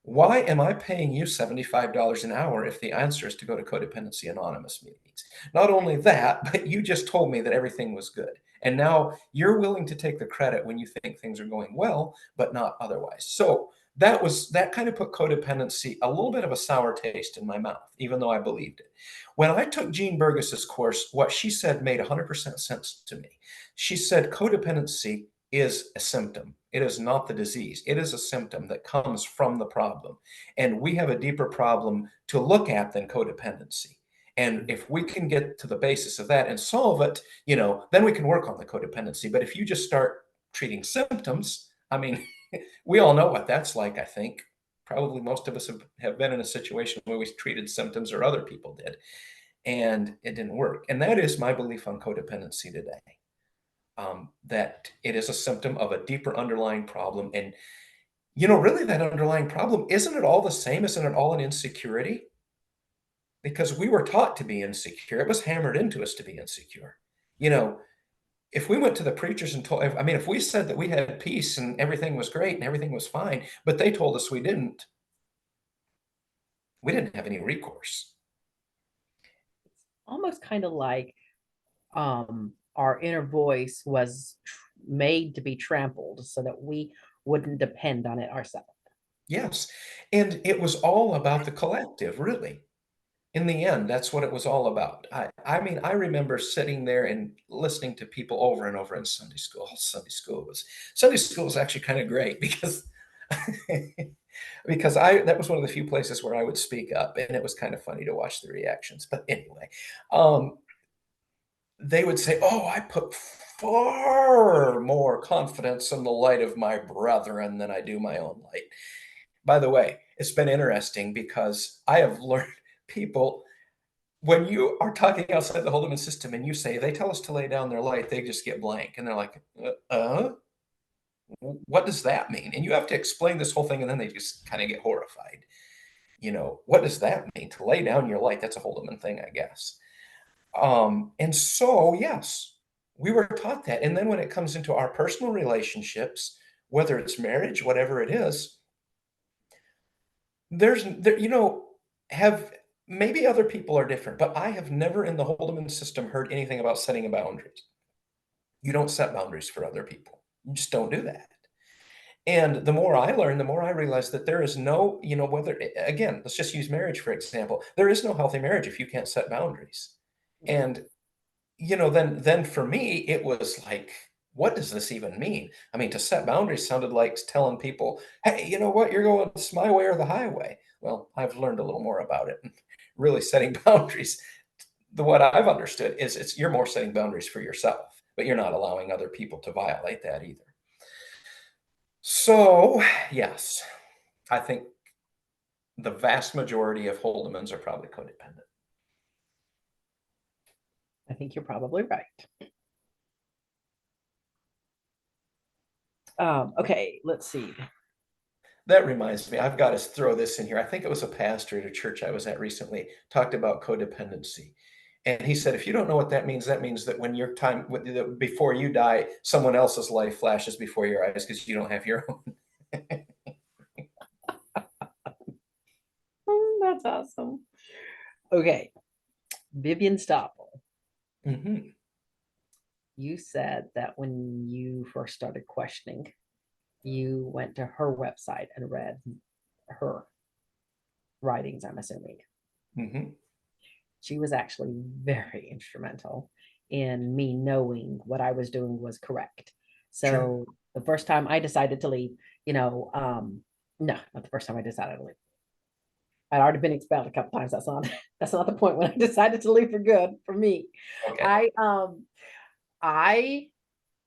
Why am I paying you $75 an hour if the answer is to go to Codependency Anonymous meetings? Not only that, but you just told me that everything was good. And now you're willing to take the credit when you think things are going well, but not otherwise. So that kind of put codependency a little bit of a sour taste in my mouth, even though I believed it. When I took Jean Burgess's course, what she said made 100% sense to me. She said codependency is a symptom. It is not the disease. It is a symptom that comes from the problem. And we have a deeper problem to look at than codependency. And if we can get to the basis of that and solve it, then we can work on the codependency. But if you just start treating symptoms, I mean, we all know what that's like, I think. Probably most of us have been in a situation where we treated symptoms or other people did, and it didn't work. And that is my belief on codependency today. That it is a symptom of a deeper underlying problem. And, really that underlying problem, isn't it all the same? Isn't it all an insecurity? Because we were taught to be insecure. It was hammered into us to be insecure. If we went to the preachers and if we said that we had peace and everything was great and everything was fine, but they told us we didn't have any recourse. Almost kind of like our inner voice was made to be trampled so that we wouldn't depend on it ourselves. Yes. And it was all about the collective, really. In the end, that's what it was all about. I remember sitting there and listening to people over and over in Sunday school. Sunday school was actually kind of great because that was one of the few places where I would speak up, and it was kind of funny to watch the reactions. But anyway, they would say, "Oh, I put far more confidence in the light of my brethren than I do my own light." By the way, it's been interesting because I have learned people, when you are talking outside the Holdeman system and you say, they tell us to lay down their light, they just get blank. And they're like, what does that mean? And you have to explain this whole thing. And then they just kind of get horrified. What does that mean? To lay down your light? That's a Holdeman thing, I guess. And so, yes, we were taught that. And then when it comes into our personal relationships, whether it's marriage, whatever it is, maybe other people are different, but I have never in the Holdeman system heard anything about setting boundaries. You don't set boundaries for other people. You just don't do that. And the more I learn, the more I realize that there is no, again, let's just use marriage, for example. There is no healthy marriage if you can't set boundaries. And, then for me, it was like, what does this even mean? I mean, to set boundaries sounded like telling people, hey, you know what? You're going, it's my way or the highway. Well, I've learned a little more about it. Really setting boundaries, what I've understood is you're more setting boundaries for yourself, but you're not allowing other people to violate that either. So, yes, I think the vast majority of Holdemans are probably codependent. I think you're probably right. Okay, let's see. That reminds me, I've got to throw this in here. I think it was a pastor at a church I was at recently talked about codependency. And he said, if you don't know what that means that when your time, before you die, someone else's life flashes before your eyes because you don't have your own. That's awesome. Okay. Vivian Stoppel. Mm-hmm. You said that when you first started questioning, you went to her website and read her writings, I'm assuming. Mm-hmm. She was actually very instrumental in me knowing what I was doing was correct. So Sure. the first time I decided to leave, no, not the first time I decided to leave. I'd already been expelled a couple times. That's not the point when I decided to leave for good for me. Okay. I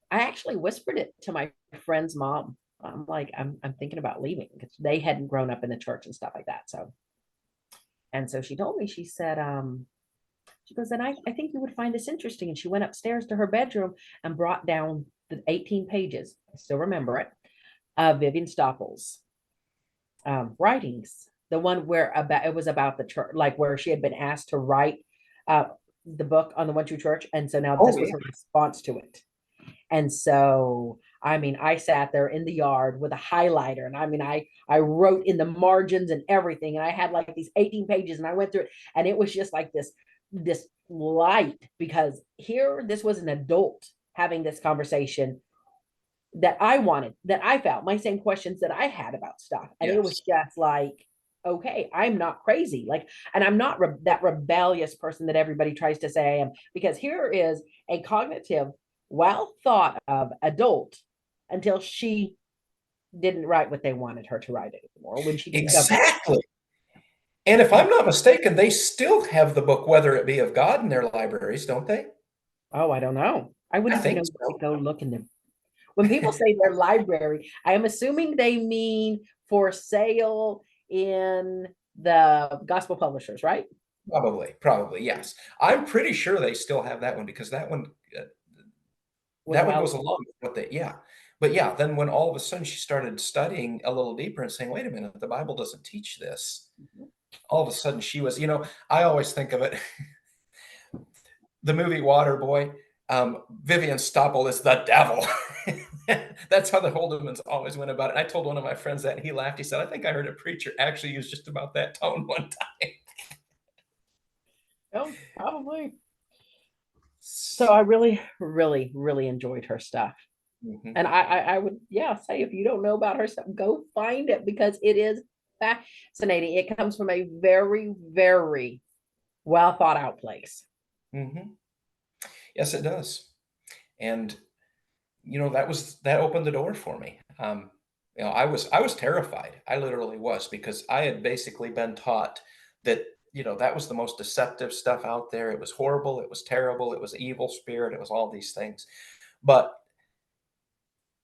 actually whispered it to my friend's mom. I'm like, I'm thinking about leaving because they hadn't grown up in the church and stuff like that. So she told me, she said, she goes, and I think you would find this interesting. And she went upstairs to her bedroom and brought down the 18 pages. I still remember it. Vivian Stoppel's writings. The one where it was about the church, like where she had been asked to write the book on the One True Church. And so now this was her response to it. And so I mean, I sat there in the yard with a highlighter, and I mean, I wrote in the margins and everything, and I had like these 18 pages, and I went through it, and it was just like this light, because here this was an adult having this conversation that I wanted, that I felt my same questions that I had about stuff, and it was Yes. just like, okay, I'm not crazy, like, and I'm not that rebellious person that everybody tries to say I am, because here is a cognitive, well thought of adult, until she didn't write what they wanted her to write anymore, when she discovered. Exactly. And if I'm not mistaken, they still have the book, Whether It Be of God, in their libraries, don't they? Oh, I don't know. I I wouldn't even think know to so. go look in them. When people say their library, I am assuming they mean for sale in the gospel publishers, right? Probably, yes. I'm pretty sure they still have that one because uh, Was that one wild. goes along with what they, yeah. But yeah, then when all of a sudden she started studying a little deeper and saying, wait a minute, the Bible doesn't teach this. All of a sudden she was, I always think of it, the movie Waterboy, Vivian Stoppel is the devil. That's how the Holdemans always went about it. I told one of my friends that, and he laughed. He said, I think I heard a preacher actually use just about that tone one time. Oh, probably. So I really, really, really enjoyed her stuff. Mhm. And I would, yeah, say if you don't know about her stuff, go find it, because it is fascinating. It comes from a very, very well thought out place. Mhm. Yes, it does. And that opened the door for me. I was terrified. I literally was, because I had basically been taught that that was the most deceptive stuff out there. It was horrible. It was terrible. It was evil spirit. It was all these things. But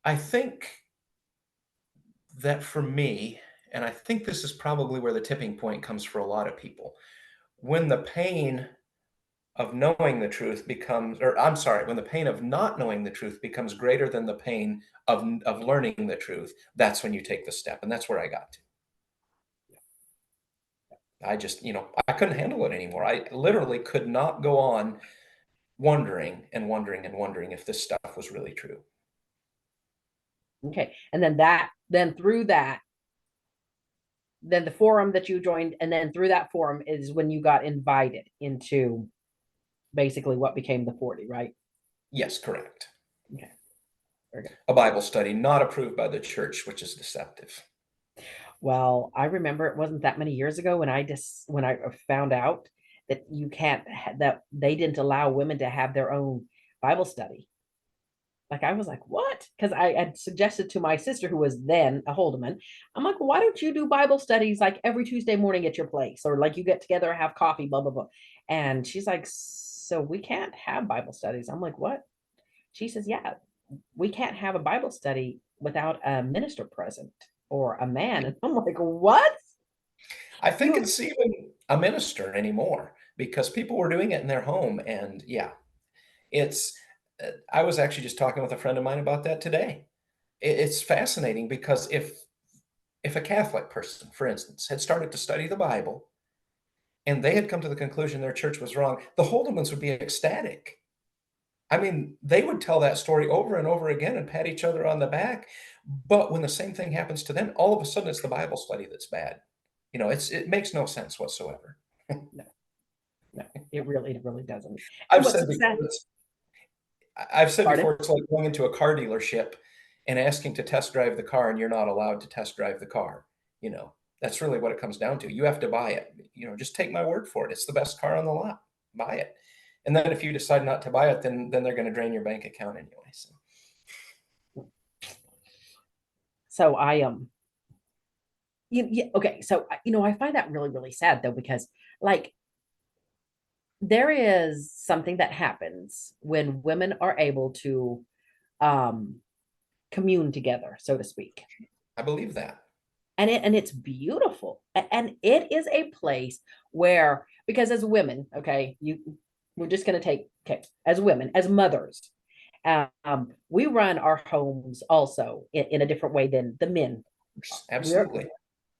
I think that for me, and I think this is probably where the tipping point comes for a lot of people, when the pain of knowing the truth becomes, or I'm sorry, when the pain of not knowing the truth becomes greater than the pain of learning the truth, that's when you take the step. And that's where I got to. I just, I couldn't handle it anymore. I literally could not go on wondering and wondering and wondering if this stuff was really true. Okay. And then through that, then the forum that you joined, and then through that forum is when you got invited into basically what became the 40, right? Yes, correct. Okay. Very good. A Bible study not approved by the church, which is deceptive. Well, I remember it wasn't that many years ago when I found out that you can't that they didn't allow women to have their own Bible study. Like, I was like, what? Because I had suggested to my sister, who was then a Holdeman, I'm like, why don't you do Bible studies like every Tuesday morning at your place, or like you get together and have coffee, blah blah blah. And she's like, so we can't have Bible studies. I'm like, what? She says, yeah, we can't have a Bible study without a minister present, or a man. And I'm like, what? I think You it's even a minister anymore because people were doing it in their home. And yeah, it's, I was actually just talking with a friend of mine about that today. It's fascinating because if a Catholic person, for instance, had started to study the Bible and they had come to the conclusion their church was wrong, the Holdemans would be ecstatic. I mean, they would tell that story over and over again and pat each other on the back. But when the same thing happens to them, all of a sudden it's the Bible study that's bad. It makes no sense whatsoever. no, no, it really doesn't. And I've what said before, success? I've said Pardon? before, it's like going into a car dealership and asking to test drive the car, and you're not allowed to test drive the car. You know, that's really what it comes down to. You have to buy it. Just take my word for it. It's the best car on the lot. Buy it. And then if you decide not to buy it, then they're going to drain your bank account anyway. So okay. So I find that really, really sad though, because like there is something that happens when women are able to um commune together, so to speak. I believe that. And it's beautiful. And it is a place where, because as women, okay, we're just going to take, okay, as women, as mothers, we run our homes also in a different way than the men. we're Absolutely.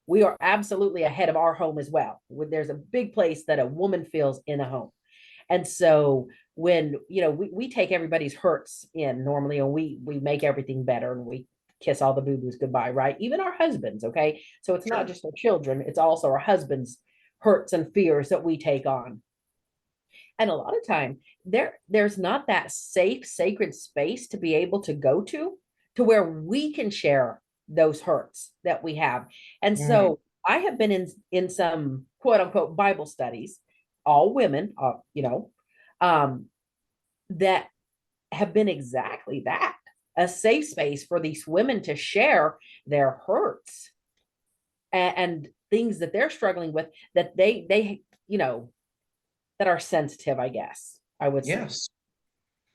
we are absolutely ahead of our home as well. There's a big place that a woman feels in a home. And so when, we take everybody's hurts in normally, and we make everything better, and we kiss all the boo-boos goodbye, right? Even our husbands, okay? So it's not Sure. just our children, it's also our husbands' hurts and fears that we take on. And a lot of time there's not that safe, sacred space to be able to go to where we can share those hurts that we have. And Mm, so I have been in some quote unquote Bible studies, all women, um, that have been exactly that, a safe space for these women to share their hurts and things that they're struggling with, that they that are sensitive, I guess I would say. yes.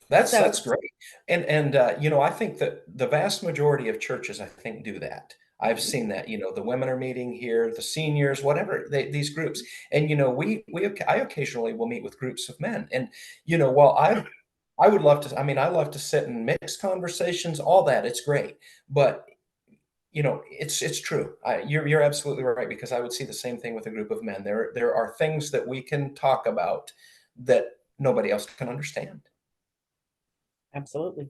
That's So great. And I think that the vast majority of churches, I think, do that. I've seen that, the women are meeting here, the seniors, whatever, these groups. And I occasionally will meet with groups of men. And while I would love to, I mean, I love to sit and mix conversations, all that. It's great. But it's true. You're absolutely right, because I would see the same thing with a group of men. There are things that we can talk about that nobody else can understand. absolutely.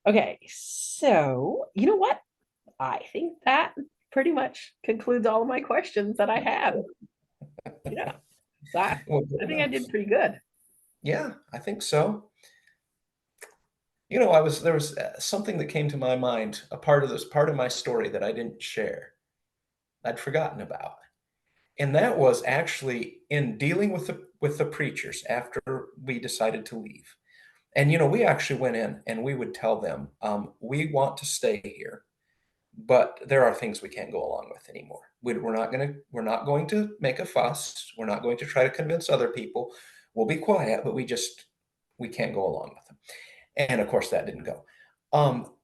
Okay, so you know what? I think that pretty much concludes all of my questions that I had. Yeah. So Well, good I think I enough. did pretty good. Yeah, I think so. There was something that came to my mind, part of my story that I didn't share. I'd forgotten about. And that was actually in dealing with the preachers after we decided to leave. And we actually went in and we would tell them, we want to stay here, but there are things we can't go along with anymore. We're not going to make a fuss. We're not going to try to convince other people. We'll be quiet, but we can't go along with them. And of course, that didn't go.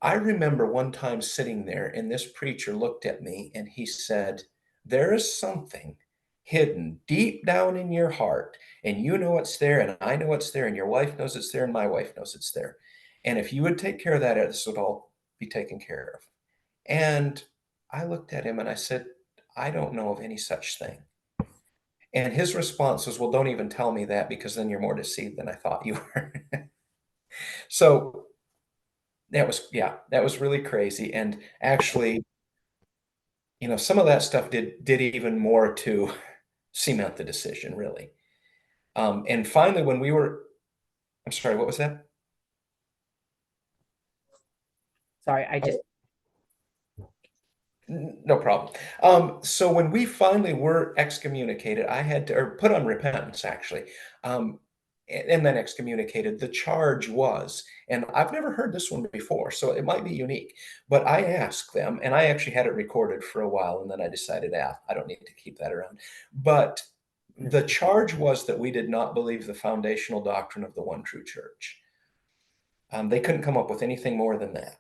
I remember one time sitting there, and this preacher looked at me and he said, "There is something hidden deep down in your heart, and you know it's there, and I know it's there, and your wife knows it's there, and my wife knows it's there. And if you would take care of that, this would all be taken care of." And I looked at him and I said, "I don't know of any such thing." And his response was, "Well, don't even tell me that, because then you're more deceived than I thought you were." So that was really crazy. And actually, some of that stuff did even more to cement the decision, really. And finally, I'm sorry, what was that? Sorry, I just No problem. So when we finally were excommunicated, I had to, or put on repentance, actually, um, and then excommunicated. The charge was, and I've never heard this one before, so it might be unique, but I asked them, and I actually had it recorded for a while, and then I decided, I don't need to keep that around. But the charge was that we did not believe the foundational doctrine of the one true church. They couldn't come up with anything more than that.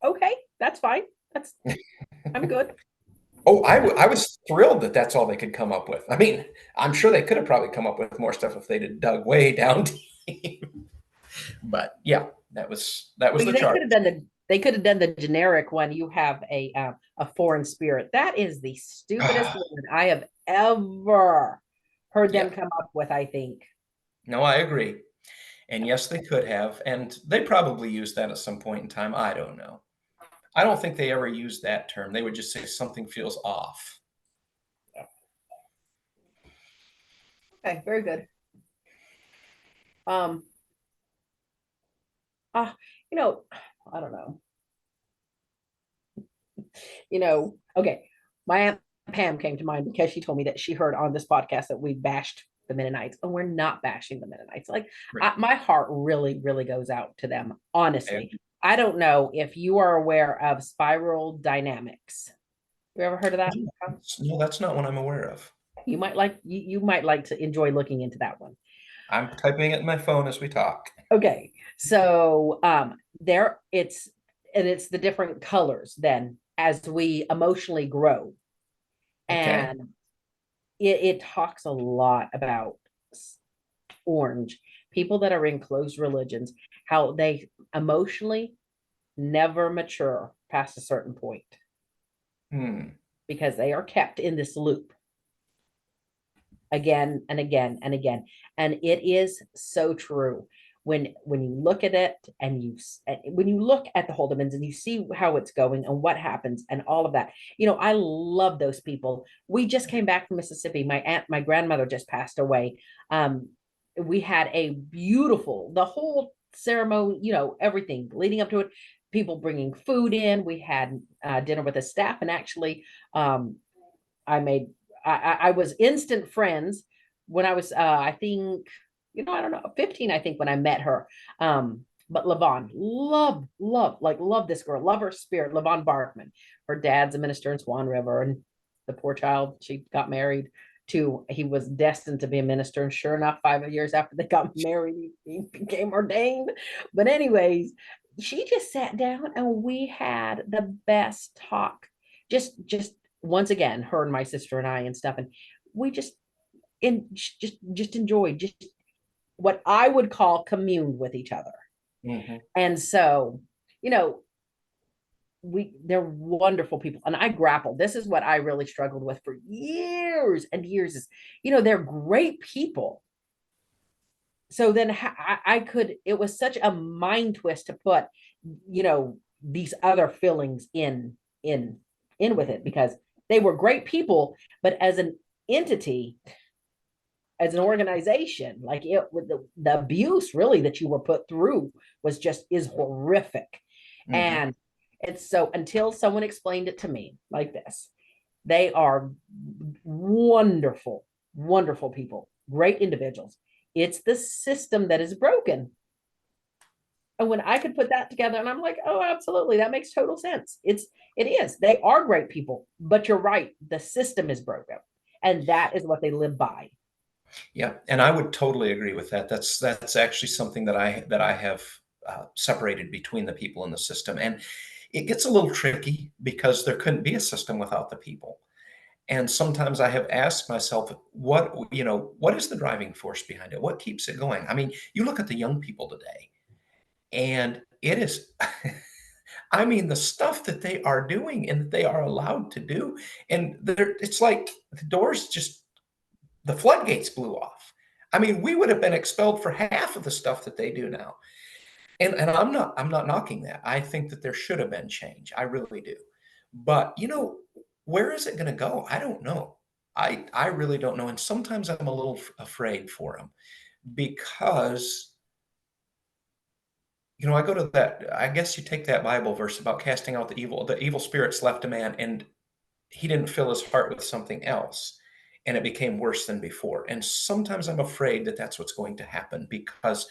okay, that's fine. That's I'm good. Oh, I was thrilled that that's all they could come up with. I mean, I'm sure they could have probably come up with more stuff if they'd have dug way down deep. But yeah, that was the They charge. could have done the generic one. You have a foreign spirit. That is the stupidest Ah, one I have ever heard them yeah, come up with, I think. no, I agree. And yes, they could have, and they probably used that at some point in time. I don't know. I don't think they ever used that term. They would just say something feels off. Okay, very good. Um, uh, you know, I don't know. Okay. My Aunt Pam came to mind because she told me that she heard on this podcast that we bashed the Mennonites, and we're not bashing the Mennonites. Like, Right. my heart really, really goes out to them, And honestly. I don't know if you are aware of spiral dynamics. You ever heard of that? no, that's not what I'm aware of. You might like to enjoy looking into that one. I'm typing it in my phone as we talk. Okay. So there it's the different colors then as we emotionally grow. Okay. And it talks a lot about orange, people that are in closed religions, how they emotionally never mature past a certain point Hmm. because they are kept in this loop. again and again and again. And it is so true. When you look at it and when you look at the Holdemans and you see how it's going and what happens and all of that, I love those people. We just came back from Mississippi. My grandmother just passed away. We had a beautiful, the whole ceremony, everything leading up to it, people bringing food in. We had dinner with the staff, and actually I made I was instant friends when I was I think, I don't know, 15, I think, when I met her. But Levon, love this girl, love her spirit. Levon Barkman, her dad's a minister in Swan River, and the poor child, she got married to, he was destined to be a minister, and sure enough, 5 years after they got married, he became ordained. But anyways, she just sat down and we had the best talk. Just once again, her and my sister and I and stuff, and we just enjoyed, just what I would call communed with each other. Mm-hmm. And so, they're wonderful people. And I grappled. This is what I really struggled with for years and years is, they're great people. So then it was such a mind twist to put, these other feelings in with it, because they were great people, but as an entity, as an organization, like with the abuse really that you were put through is horrific. Mm-hmm. And it's so, until someone explained it to me like this, they are wonderful, wonderful people, great individuals. It's the system that is broken. And when I could put that together, and I'm like, oh, absolutely, that makes total sense. It is. They are great people, but you're right. The system is broken, and that is what they live by. Yeah, and I would totally agree with that. That's actually something that I have separated between the people and the system, and it gets a little tricky because there couldn't be a system without the people. And sometimes I have asked myself, what is the driving force behind it? What keeps it going? I mean, you look at the young people today, and it is, I mean, the stuff that they are doing and that they are allowed to do, and it's like the floodgates blew off. I mean, we would have been expelled for half of the stuff that they do now. And I'm not knocking that. I think that there should have been change. I really do. But where is it going to go? I don't know. I really don't know. And sometimes I'm a little afraid for them because I go to that, I guess you take that Bible verse about casting out the evil spirits left a man, and he didn't fill his heart with something else, and it became worse than before. And sometimes I'm afraid that that's what's going to happen, because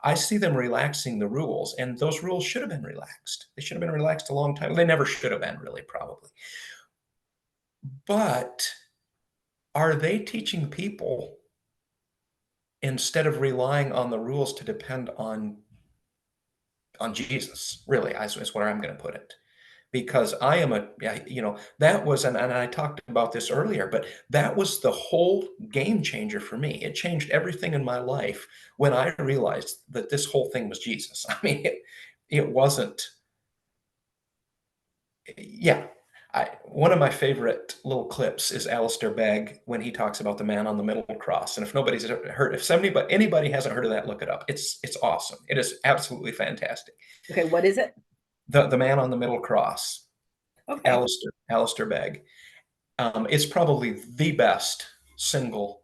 I see them relaxing the rules, and those rules should have been relaxed. They should have been relaxed a long time. They never should have been, really, probably. But are they teaching people, instead of relying on the rules, to depend on Jesus? Really, is where I'm going to put it. Because I am that was, and I talked about this earlier, but that was the whole game changer for me. It changed everything in my life when I realized that this whole thing was Jesus. I mean, it wasn't, yeah. One of my favorite little clips is Alistair Begg when he talks about the man on the middle cross. And if nobody's heard, if anybody hasn't heard of that, look it up. It's awesome. It is absolutely fantastic. Okay, what is it? The man on the middle cross. Okay. Alistair Begg. It's probably the best single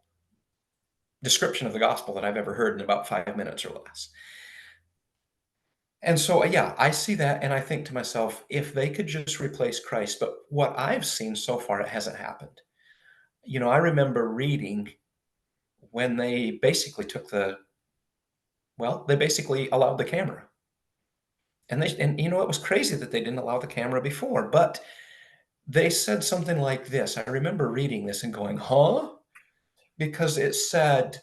description of the gospel that I've ever heard in about 5 minutes or less. And so, yeah, I see that and I think to myself, if they could just replace Christ, but what I've seen so far, it hasn't happened. I remember reading when they basically they basically allowed the camera. And it was crazy that they didn't allow the camera before, but they said something like this. I remember reading this and going, huh? Because it said,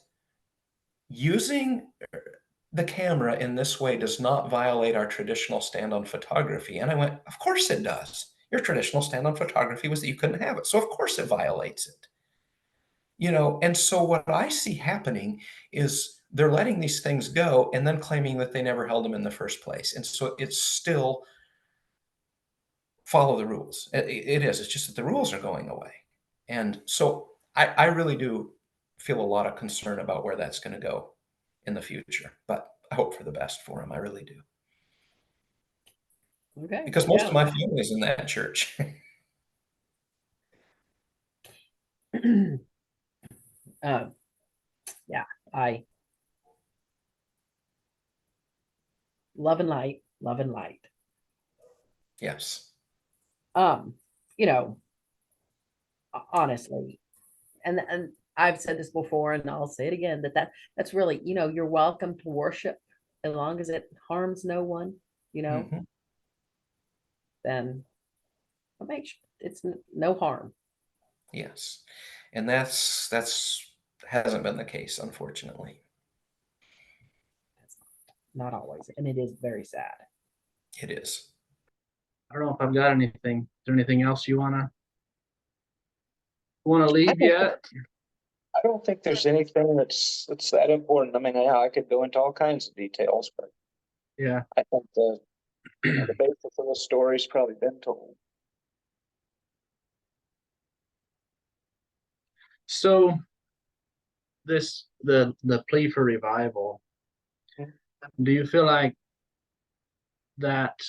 using the camera in this way does not violate our traditional stand on photography. And I went, of course it does. Your traditional stand on photography was that you couldn't have it. So of course it violates it. And so what I see happening is they're letting these things go and then claiming that they never held them in the first place. And so it's still follow the rules. It is. It's just that the rules are going away. And so I really do feel a lot of concern about where that's going to go in the future. But I hope for the best for him. I really do. Okay. Because most of my family's in that church. Yeah, I love and light, love and light. Yes. You know, honestly, and I've said this before, and I'll say it again, that's really, you're welcome to worship as long as it harms no one, Mm-hmm. then it makes it's no harm. Yes. And that's hasn't been the case, unfortunately. It's not always, and it is very sad. It is. I don't know if I've got anything. Is there anything else you wanna leave yet? I don't think there's anything that's that important. I mean, yeah, I could go into all kinds of details, but Yeah. I think the basis of the story's probably been told. So the plea for revival, do you feel like that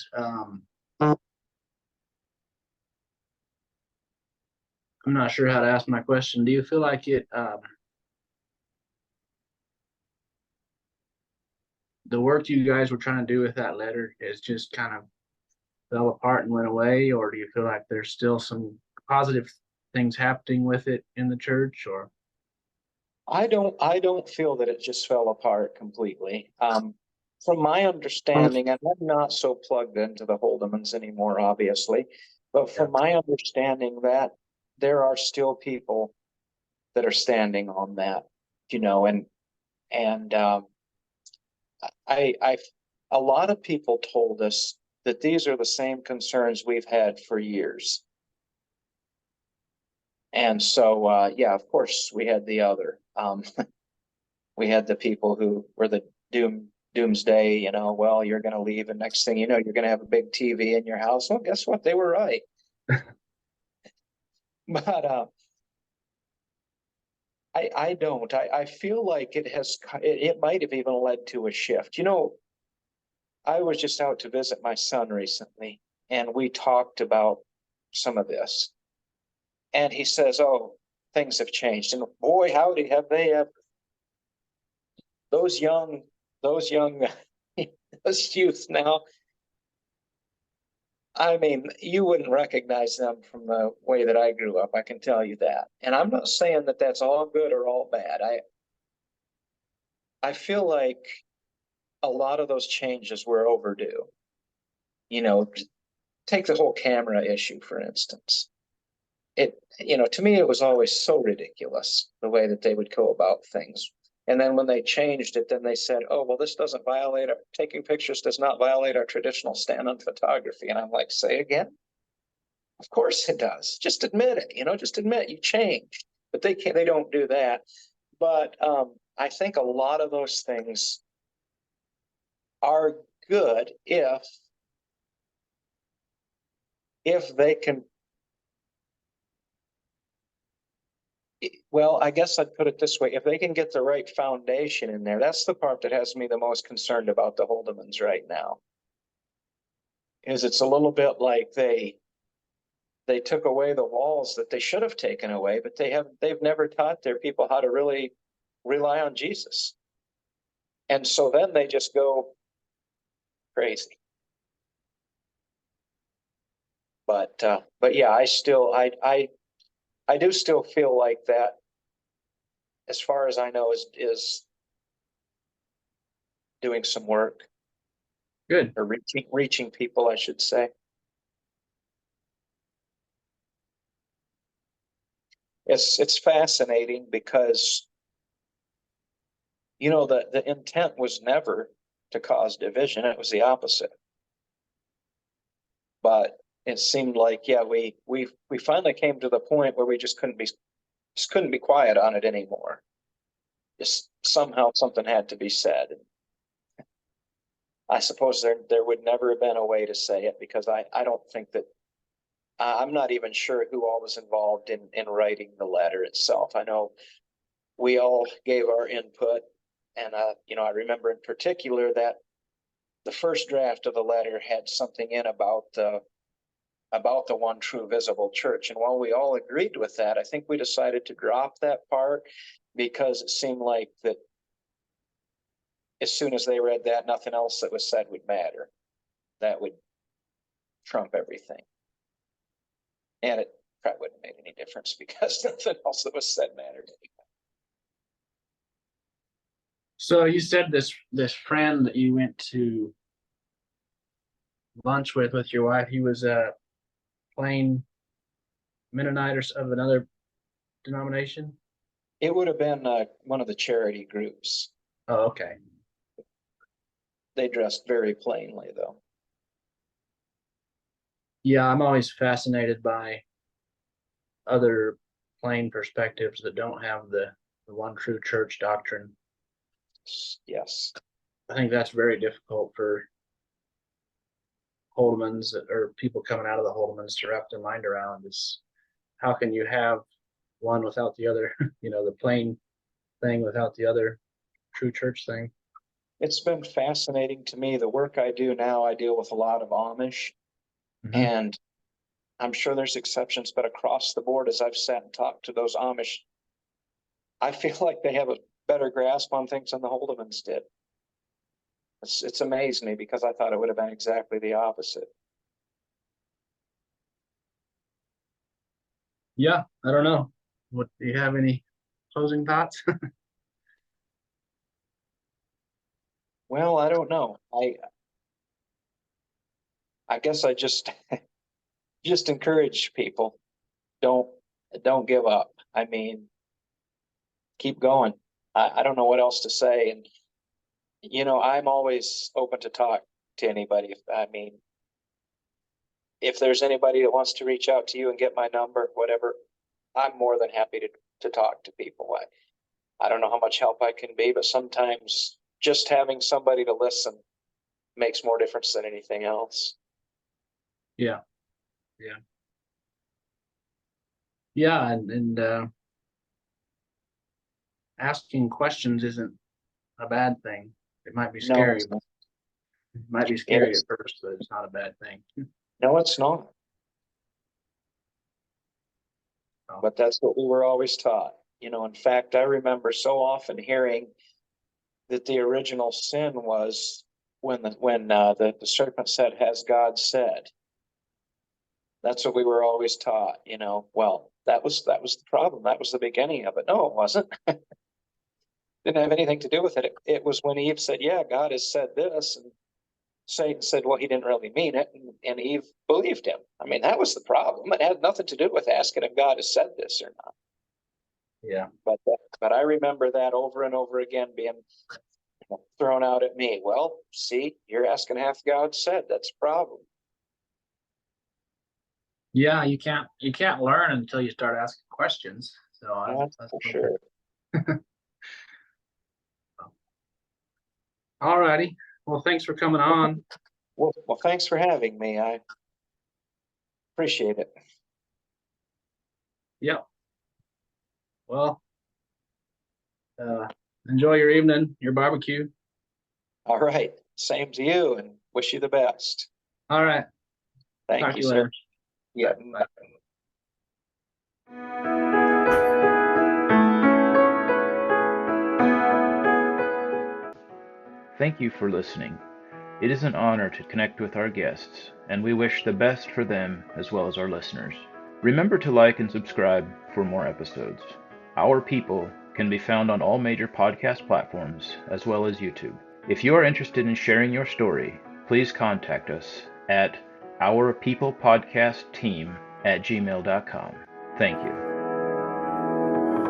I'm not sure how to ask my question. Do you feel like it the work you guys were trying to do with that letter is just kind of fell apart and went away, or do you feel like there's still some positive things happening with it in the church? Or I don't feel that it just fell apart completely. From my understanding, and I'm not so plugged into the Holdemans anymore, obviously, but from my understanding, that there are still people that are standing on that, and I a lot of people told us that these are the same concerns we've had for years. And so, yeah, of course, we had the other. We had the people who were the doomsday, well, you're going to leave, and next thing you know, you're going to have a big TV in your house. Well, guess what? They were right. But I don't. I feel like it might have even led to a shift. I was just out to visit my son recently, and we talked about some of this. And he says, "Oh, things have changed." And boy, howdy, have they ever. Those young, those youth now, I mean, you wouldn't recognize them from the way that I grew up, I can tell you that. And I'm not saying that that's all good or all bad. I feel like a lot of those changes were overdue. Take the whole camera issue, for instance. To me, it was always so ridiculous the way that they would go about things. And then when they changed it, then they said, "Oh, well, this doesn't violate taking pictures does not violate our traditional stand on photography." And I'm like, say again? Of course it does. Just admit it, just admit you changed. But they don't do that. But I think a lot of those things are good if they can. Well, I guess I'd put it this way. If they can get the right foundation in there, that's the part that has me the most concerned about the Holdemans right now. Is it's a little bit like they took away the walls that they should have taken away, but they've never taught their people how to really rely on Jesus. And so then they just go crazy. But yeah, I do still feel like that, as far as I know, is doing some work. good. Or reaching people, I should say. It's fascinating because the intent was never to cause division. It was the opposite. But it seemed like, yeah, we finally came to the point where we just couldn't be quiet on it anymore. Just somehow something had to be said. I suppose there would never have been a way to say it, because I don't think that I'm not even sure who all was involved in writing the letter itself. I know we all gave our input. And, I remember in particular that the first draft of the letter had something in about the one true visible church. And while we all agreed with that, I think we decided to drop that part because it seemed like that as soon as they read that, nothing else that was said would matter. That would trump everything. And it probably wouldn't have made any difference because nothing else that was said mattered. So you said this friend that you went to lunch with your wife, he was a plain Mennonite or of another denomination? It would have been one of the charity groups. Oh, okay. They dressed very plainly, though. Yeah, I'm always fascinated by other plain perspectives that don't have the one true church doctrine. Yes. I think that's very difficult for Holdemans or people coming out of the Holdemans to wrap their mind around is how can you have one without the other, the plain thing without the other true church thing. It's been fascinating to me. The work I do now, I deal with a lot of Amish, and I'm sure there's exceptions, but across the board, as I've sat and talked to those Amish, I feel like they have a better grasp on things than the Holdemans did. It's amazed me because I thought it would have been exactly the opposite. Yeah, I don't know. Do you have any closing thoughts? Well, I don't know. I guess I just encourage people, don't give up. I mean, keep going. I don't know what else to say. And I'm always open to talk to anybody. If there's anybody that wants to reach out to you and get my number, whatever, I'm more than happy to talk to people. I don't know how much help I can be, but sometimes just having somebody to listen makes more difference than anything else. Yeah. And asking questions isn't a bad thing. It might be scary. No, It might be scary at first, but it's not a bad thing. no, it's not. But that's what we were always taught. In fact, I remember so often hearing that the original sin was when the serpent said, "Has God said?" That's what we were always taught. Well, that was the problem. That was the beginning of it. No, it wasn't. Didn't have anything to do with it. It was when Eve said, "Yeah, God has said this," and Satan said, "Well, he didn't really mean it," and Eve believed him. That was the problem. It had nothing to do with asking if God has said this or not. Yeah. But I remember that over and over again being thrown out at me. Well, see, you're asking half God said. That's a problem. Yeah, you can't learn until you start asking questions. So That's for sure. All righty. Well, thanks for coming on. Well, thanks for having me. I appreciate it. Yep. Well, enjoy your evening, your barbecue. All right. Same to you, and wish you the best. All right. Thank you, sir. Yeah. Bye. Thank you for listening. It is an honor to connect with our guests, and we wish the best for them as well as our listeners. Remember to like and subscribe for more episodes. Our People can be found on all major podcast platforms as well as YouTube. If you are interested in sharing your story, please contact us at ourpeoplepodcastteam@gmail.com. Thank you.